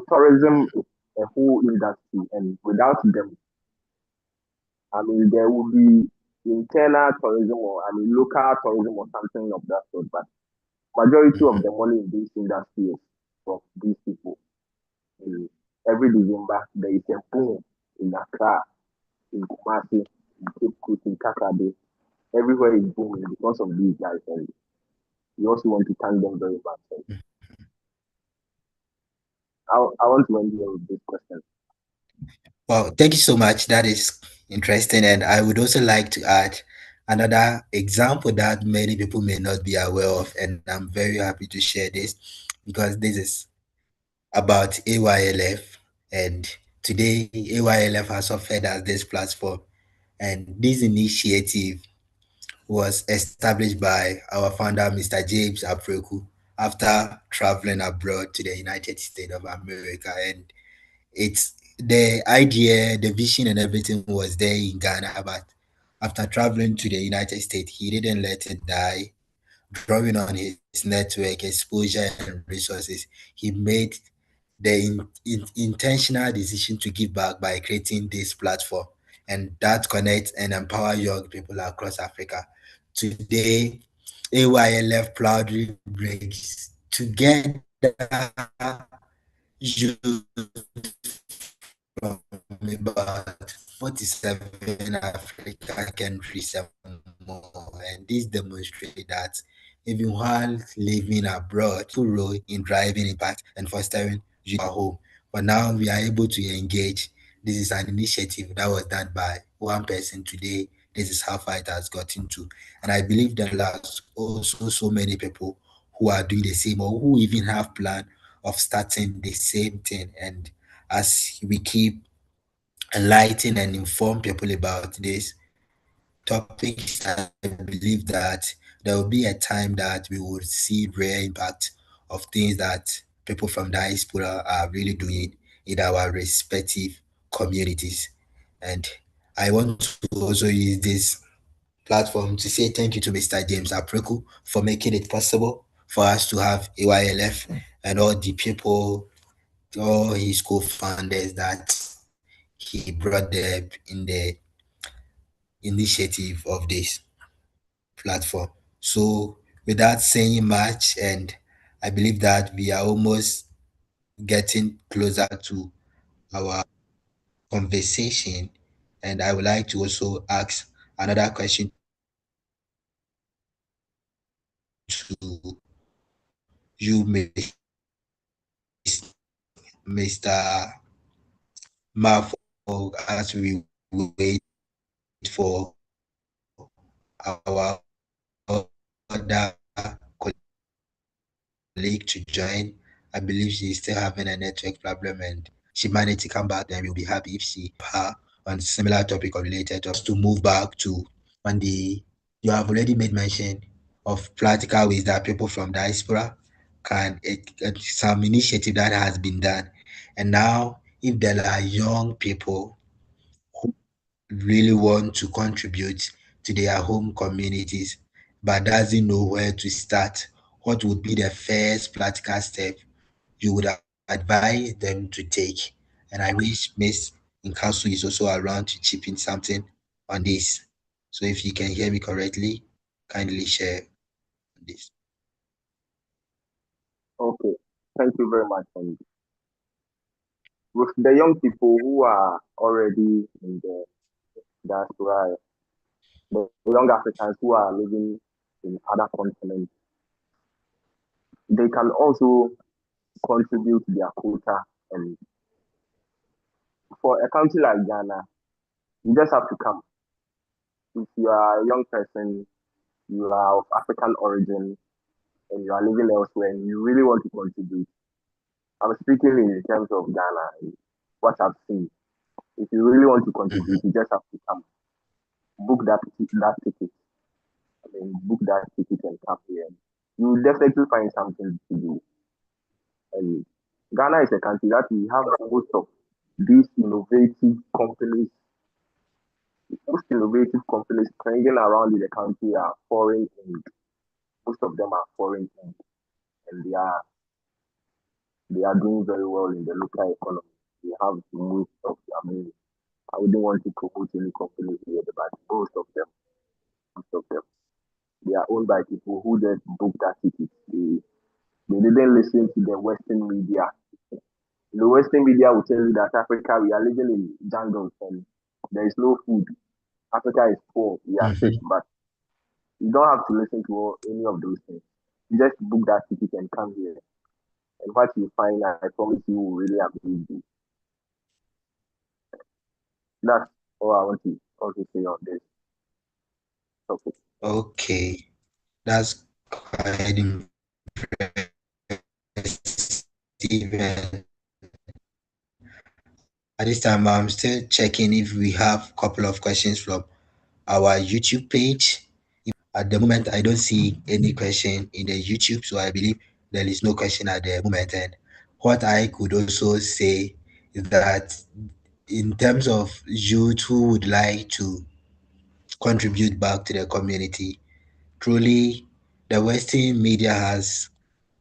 Tourism is a whole industry, and without them, I mean, there will be internal tourism or local tourism or something of that sort. But majority of the money in this industry is from these people. In every December, there is a boom in Accra, in Kumasi, in Cape Coast, in Kakabe. Everywhere is booming because of these guys, and we also want to thank them very much. And I want to end here with this question. Well, thank you so much. That is interesting. And I would also like to add another example that many people may not be aware of. And I'm very happy to share this because this is about AYLF. And today, AYLF has offered us this platform. And this initiative was established by our founder, Mr. James Apreku, after traveling abroad to the United States of America. And it's the idea, the vision, and everything was there in Ghana. But after traveling to the United States, he didn't let it die. Drawing on his network, exposure, and resources, he made the intentional decision to give back by creating this platform, and that connects and empower young people across Africa. Today, AYLF proudly brings together youth from about 47 African countries and more. And this demonstrates that even while living abroad, full role in driving impact and fostering youth at home. But now we are able to engage. This is an initiative that was done by one person today. This is how far it has gotten to. And I believe there are also so many people who are doing the same or who even have plan of starting the same thing. And as we keep enlighten and inform people about these topics, I believe that there will be a time that we will see rare impact of things that people from diaspora are really doing in our respective communities. And I want to also use this platform to say thank you to Mr. James Apreku for making it possible for us to have AYLF and all the people, all his co-founders that he brought there in the initiative of this platform. So without saying much, and I believe that we are almost getting closer to our conversation, and I would like to also ask another question to you, Mr. Marfo, as we wait for our other colleague to join. I believe she's still having a network problem and she might need to come back. Then we'll be happy if she her on similar topic or related to us to move back to on the you have already made mention of practical ways that people from diaspora can some initiative that has been done. And now if there are young people who really want to contribute to their home communities but doesn't know where to start, what would be the first practical step you would advise them to take? And I wish Miss Inkasu is also around to chip in something on this. So if you can hear me correctly, kindly share on this. Okay, thank you very much. And with the young people who are already in the diaspora, the young Africans who are living in other continents, they can also contribute their quota. And for a country like Ghana, you just have to come. If you are a young person, you are of African origin, and you are living elsewhere, and you really want to contribute, I'm speaking in terms of Ghana, and what I've seen. If you really want to contribute, you just have to come. Book that ticket. Book that ticket and come here. You will definitely find something to do. And Ghana is a country that we have most of these innovative companies. Most innovative companies trending around in the country are foreign owned. Most of them are foreign owned, and they are doing very well in the local economy. They have most of, I wouldn't want to promote any company here, but most of them. of them. They are owned by people who just book that ticket. They didn't listen to the Western media. The Western media will tell you that Africa, we are living in jungles and there is no food. Africa is poor, we are sick, Mm-hmm. but you don't have to listen to any of those things. You just book that ticket and come here. And what you find, I promise you, will really amaze you. That's all I want to also say on this topic. Okay, that's quite impressive. At this time, I'm still checking if we have a couple of questions from our YouTube page. At the moment, I don't see any question in the YouTube, so I believe there is no question at the moment. And what I could also say is that in terms of youth who would like to contribute back to the community, truly the Western media has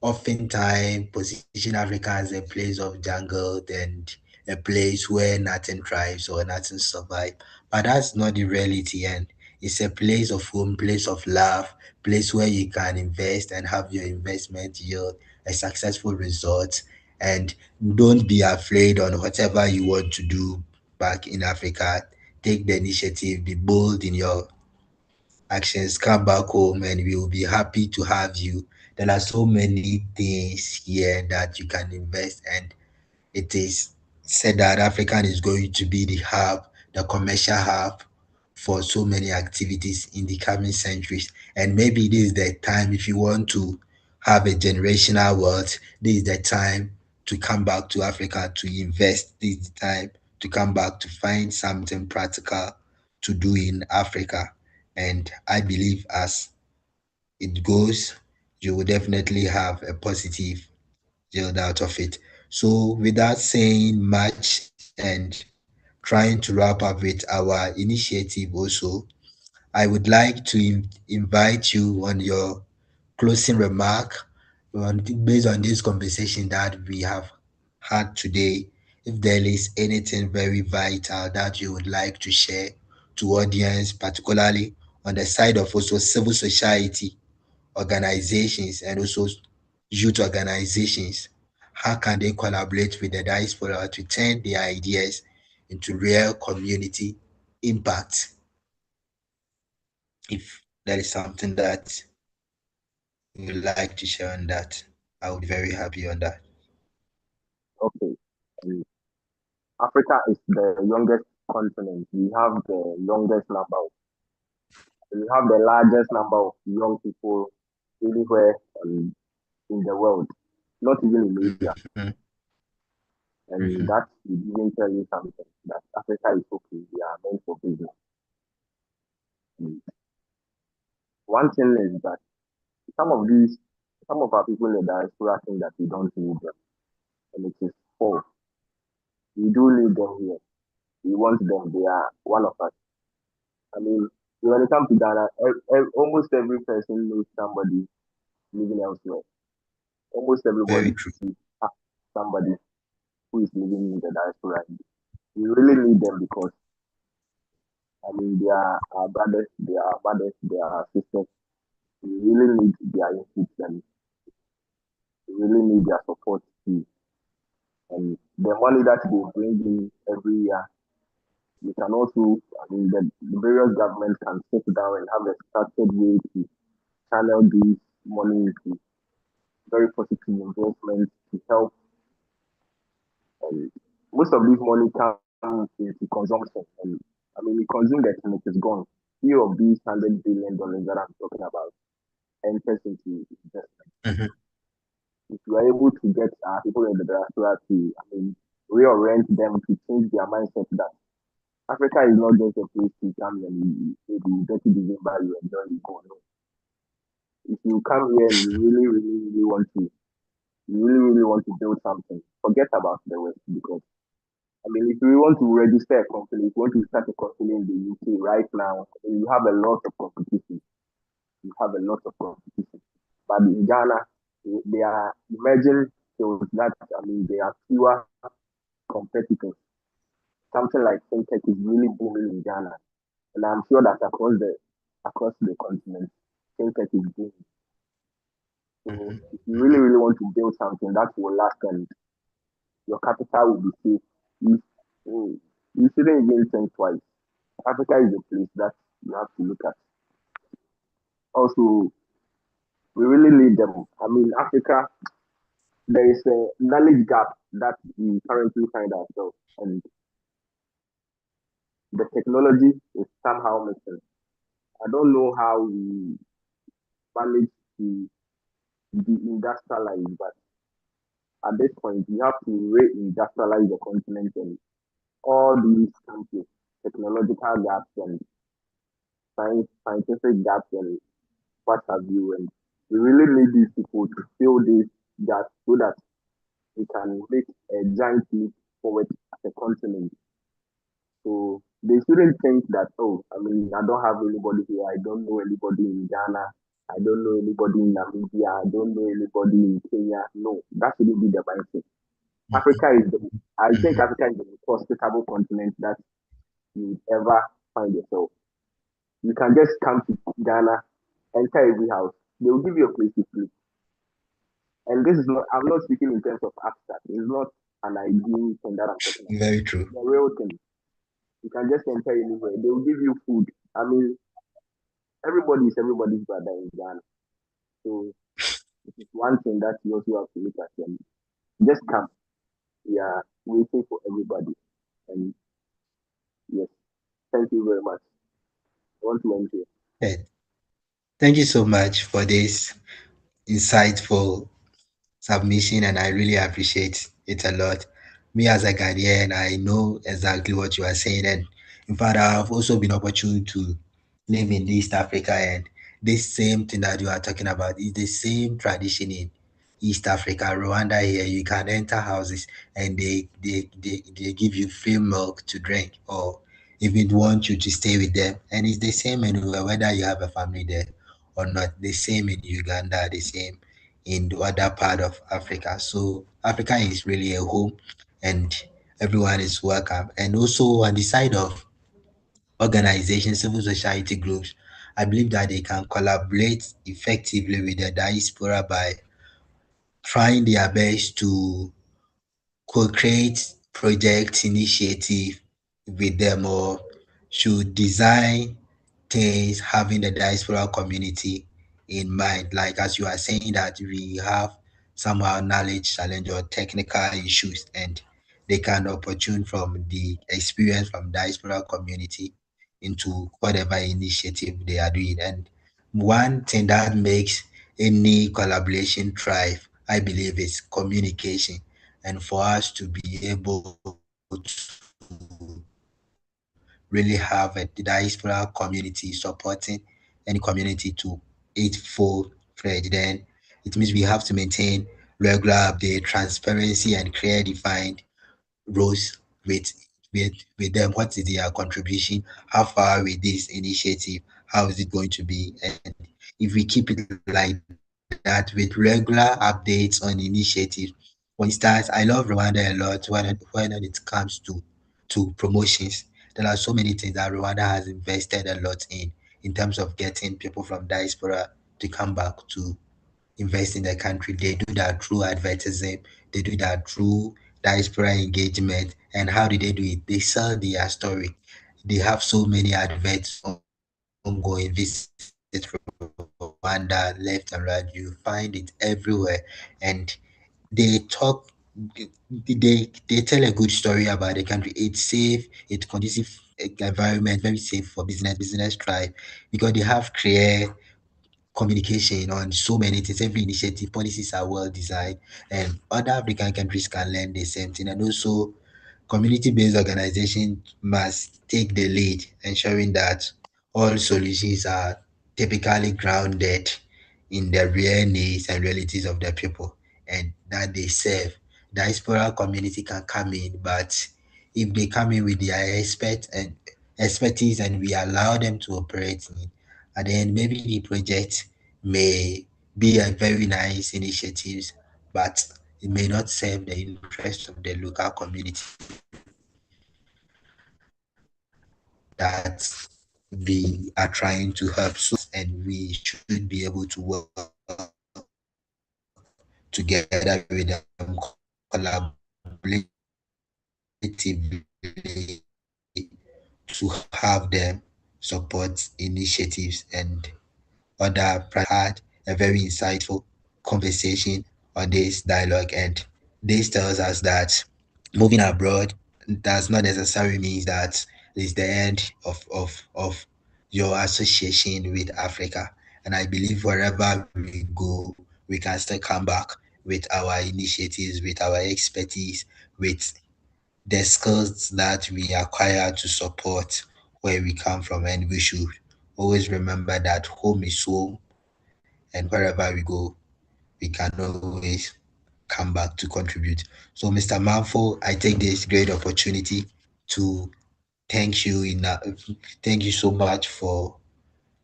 oftentimes position Africa as a place of jungle and a place where nothing thrives or nothing survives. But that's not the reality, and it's a place of home, place of love, place where you can invest and have your investment yield a successful result. And don't be afraid on whatever you want to do back in Africa. Take the initiative, be bold in your actions, come back home and we will be happy to have you. There are so many things here that you can invest, and it is said that African is going to be the hub, the commercial hub for so many activities in the coming centuries. And maybe this is the time if you want to have a generational wealth, this is the time to come back to Africa to invest. This is the time to come back to find something practical to do in Africa. And I believe as it goes, you will definitely have a positive yield out of it. So, without saying much and trying to wrap up with our initiative, also, I would like to invite you on your closing remark based on this conversation that we have had today. If there is anything very vital that you would like to share to audience, particularly on the side of also civil society organizations and also youth organizations, how can they collaborate with the diaspora to turn their ideas into real community impact? If there is something that you would like to share on that, I would be very happy on that. Okay. Um, Africa is the youngest continent. We have the youngest number of, we have the largest number of young people anywhere in the world, not even in Asia. Mhm, And mhm. that will even tell you something that Africa is okay. We are meant for business. And one thing is that some of these, some of our people in the diaspora think that we don't need them, and it is false. We do need them here. We want them. They are one of us. I mean, when it comes to Ghana, almost every person knows somebody living elsewhere. Almost everybody Very true. has somebody who is living in the diaspora. We really need them because I mean they are our brothers, they are our mothers, they are our sisters. We really need their input and we really need their support too. And the money that they bring in every year, we can also, I mean, the various governments can sit down and have a structured way to channel this money into very positive investments to help. And most of this money comes into consumption. And I mean, we consume that and it is gone. Few of these $100 billion that I'm talking about enters into investment. Mhm. If you are able to get people in the diaspora to, I mean, reorient them to change their mindset that Africa is not just a place to come and maybe 30 December you enjoy you go. No. If you come here and you really, really, really want to, you really, really want to build something, forget about the West because I mean, if you want to register a company, if you want to start a company in the UK right now, you have a lot of competition. You have a lot of competition. But in Ghana, they are emerging fields that, I mean, there are fewer competitors. Something like fintech is really booming in Ghana. And I'm sure that across across the continent, fintech is doing. So Mhm. if you really, really want to build something that will last and your capital will be safe, you, you shouldn't even think twice. Africa is a place that you have to look at. Also, we really need them. I mean, Africa, there is a knowledge gap that we currently find ourselves, and the technology is somehow missing. I don't know how we manage to de-industrialize, but at this point, we have to re-industrialize the continent and all these countries, technological gaps and scientific gaps and what have you. And we really need these people to fill these gaps so that we can make a giant leap forward as a continent. So they shouldn't think that, oh, I mean, I don't have anybody here. I don't know anybody in Ghana. I don't know anybody in Namibia. I don't know anybody in Kenya. No, that shouldn't be the mindset. Mhm. Africa is the, I think Mhm. Africa is the most hospitable continent that you would ever find yourself. You can just come to Ghana, enter every house. They will give you a place to sleep. And this is not, I'm not speaking in terms of abstract. It's not an ideal thing that I'm talking about. Very It's true. the real thing. You can just enter anywhere. They will give you food. I mean, everybody is everybody's brother in Ghana. So it is one thing that you also have to look at. And just come. We are waiting for everybody. And yes, thank you very much. I want to end here. And thank you so much for this insightful submission, and I really appreciate it a lot. Me as a Ghanaian, I know exactly what you are saying, and in fact, I've also been opportune to live in East Africa, and this same thing that you are talking about is the same tradition in East Africa. Rwanda here, you can enter houses and they give you free milk to drink, or even want you to stay with them, and it's the same anywhere, whether you have a family there or not. The same in Uganda, the same in the other part of Africa. So Africa is really a home, and everyone is welcome. And also on the side of organizations, civil society groups, I believe that they can collaborate effectively with the diaspora by trying their best to co-create project initiative with them, or should design things having the diaspora community in mind. Like as you are saying that we have somehow knowledge challenge or technical issues, and they can opportune from the experience from diaspora community into whatever initiative they are doing. And one thing that makes any collaboration thrive, I believe, is communication. And for us to be able to really have a diaspora community supporting any community to its full fledged, then it means we have to maintain regular update, transparency, and clear defined roles with them. What is their contribution? How far with this initiative? How is it going to be? And if we keep it like that with regular updates on initiatives, for instance, I love Rwanda a lot when it comes to promotions. There are so many things that Rwanda has invested a lot in terms of getting people from diaspora to come back to invest in the country. They do that through advertising, they do that through diaspora engagement. And how do they do it? They sell their story. They have so many adverts ongoing, visit Rwanda left and right. You find it everywhere. And they talk they tell a good story about the country. It's safe, it's conducive environment, very safe for business thrive, because they have clear communication on so many things. Every initiative, policies are well designed, and other African countries can learn the same thing. And also, community-based organizations must take the lead, ensuring that all solutions are typically grounded in the real needs and realities of the people and that they serve. Diaspora community can come in, but if they come in with their expertise and we allow them to operate in, at the end maybe the project may be a very nice initiative, but it may not serve the interest of the local community that they are serving. we are trying to help so and we should be able to work together with them collaboratively to have them support initiatives and other had a very insightful conversation on this dialogue, and this tells us that moving abroad does not necessarily mean that it's the end of your association with Africa. And I believe wherever we go, we can still come back with our initiatives, with our expertise, with the skills that we acquire to support where we come from. And we should always remember that home is home, and wherever we go, we can always come back to contribute. So, Mr. Manfo, I take this great opportunity to thank you thank you so much for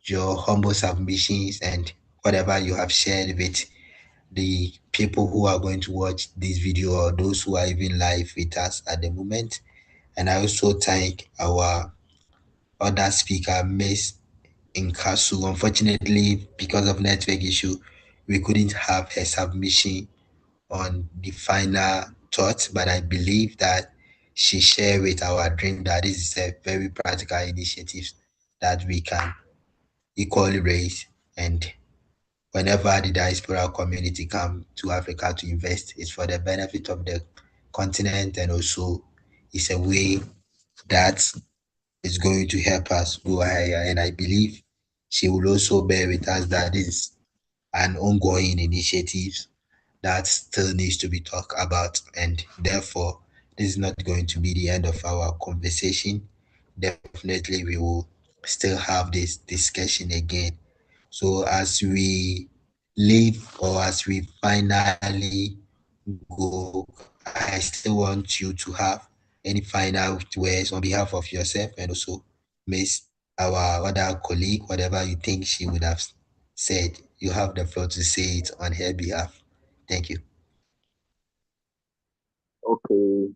your humble submissions and whatever you have shared with the people who are going to watch this video or those who are even live with us at the moment. And I also thank our other speaker, Miss Inkasu. Unfortunately, because of network issue, we couldn't have her submission on the final thought, but I believe that she shared with our dream that this is a very practical initiative that we can equally raise. And whenever the diaspora community come to Africa to invest, it's for the benefit of the continent, and also it's a way that is going to help us go higher. And I believe she will also bear with us that this is an ongoing initiative that still needs to be talked about, and therefore this is not going to be the end of our conversation. Definitely we will still have this discussion again. So as we leave, or as we finally go, I still want you to have any final words on behalf of yourself and also Miss our other colleague, whatever you think she would have said. You have the floor to say it on her behalf. Thank you. Okay,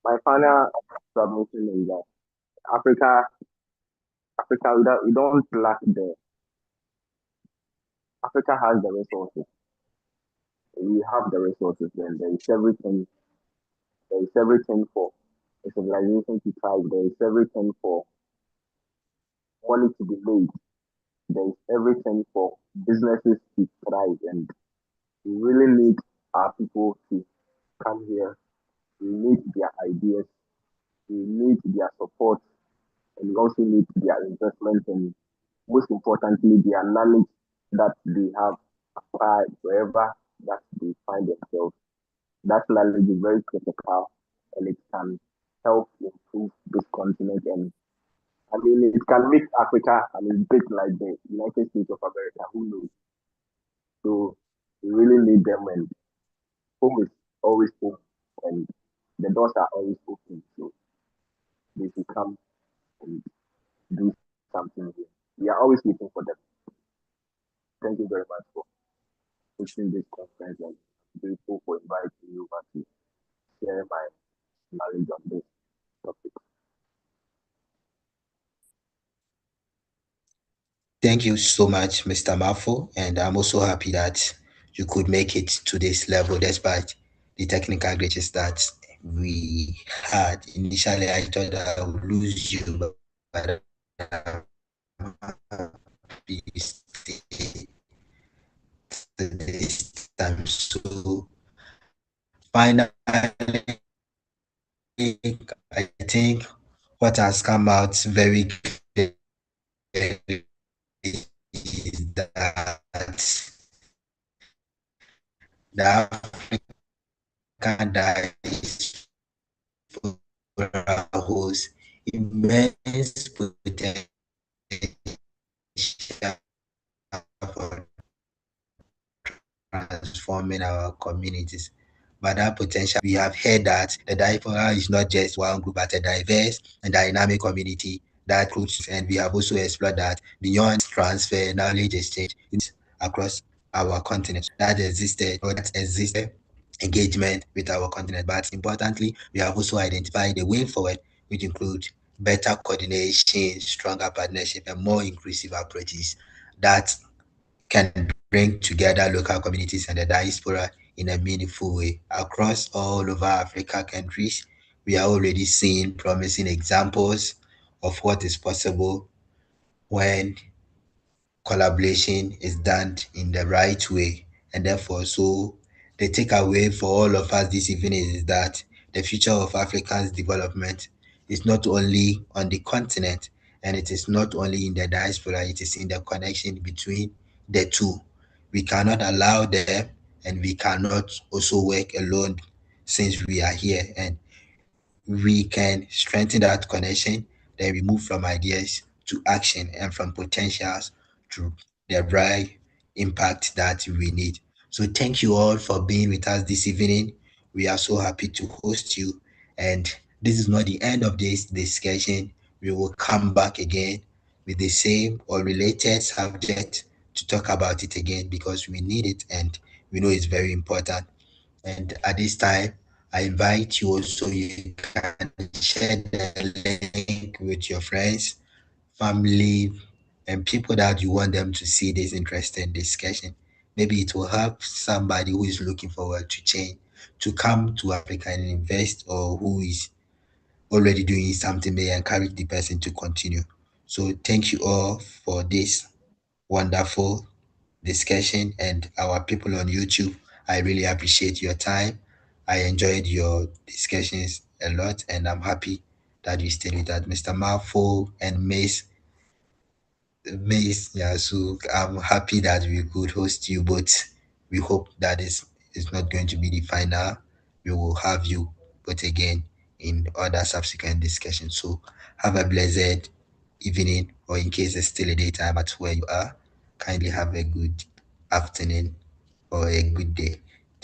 my final submission is that Africa, Africa, we don't lack the. Africa has the resources. We have the resources, and there is everything. There is everything for a civilization to thrive. There is everything for money to be made. There is everything for businesses to thrive, and we really need our people to come here. We need their ideas. We need their support, and we also need their investment, and most importantly, their knowledge that they have acquired wherever that they find themselves. That knowledge is very critical, and it can help improve this continent. And I mean, it can make Africa, I mean, big like the United States of America. Who knows? So we really need them, and home is always home, and the doors are always open. So they should come and do something here. We are always waiting for them. Thank you very much for hosting this conference, and I'm grateful for inviting you over to share my knowledge on this topic. Thank you so much, Mr. Mafo, and I'm also happy that you could make it to this level despite the technical glitches that we had. Initially, I thought I would lose you, but you stay to this time. So finally, I think what has come out very clearly is that the African diaspora holds immense potential for transforming our communities. But that potential, we have heard that the diaspora is not just one group, but a diverse and dynamic community that includes, and we have also explored that beyond transfer, knowledge exchange across our continent, that existed engagement with our continent. But importantly, we have also identified the way forward, which include better coordination, stronger partnership, and more inclusive approaches that can bring together local communities and the diaspora in a meaningful way. Across all over Africa countries, we are already seeing promising examples of what is possible when collaboration is done in the right way. And therefore, so the takeaway for all of us this evening is that the future of Africa's development is not only on the continent, and it is not only in the diaspora, it is in the connection between the two. We cannot allow them, and we cannot also work alone since we are here. And we can strengthen that connection, then we move from ideas to action and from potentials to the right impact that we need. So thank you all for being with us this evening. We are so happy to host you. And this is not the end of this discussion. We will come back again with the same or related subject to talk about it again because we need it and we know it's very important. And at this time, I invite you also, you can share the link with your friends, family, and people that you want them to see this interesting discussion. Maybe it will help somebody who is looking forward to change, to come to Africa and invest, or who is already doing something may encourage the person to continue. So thank you all for this wonderful discussion, and our people on YouTube. I really appreciate your time. I enjoyed your discussions a lot, and I'm happy that you stayed with us, Mr. Malfo and Mace. Yeah, so I'm happy that we could host you, but we hope that is not going to be the final. We will have you both again in other subsequent discussions. So have a blessed evening, or in case it's still a daytime at where you are, kindly have a good afternoon or a good day.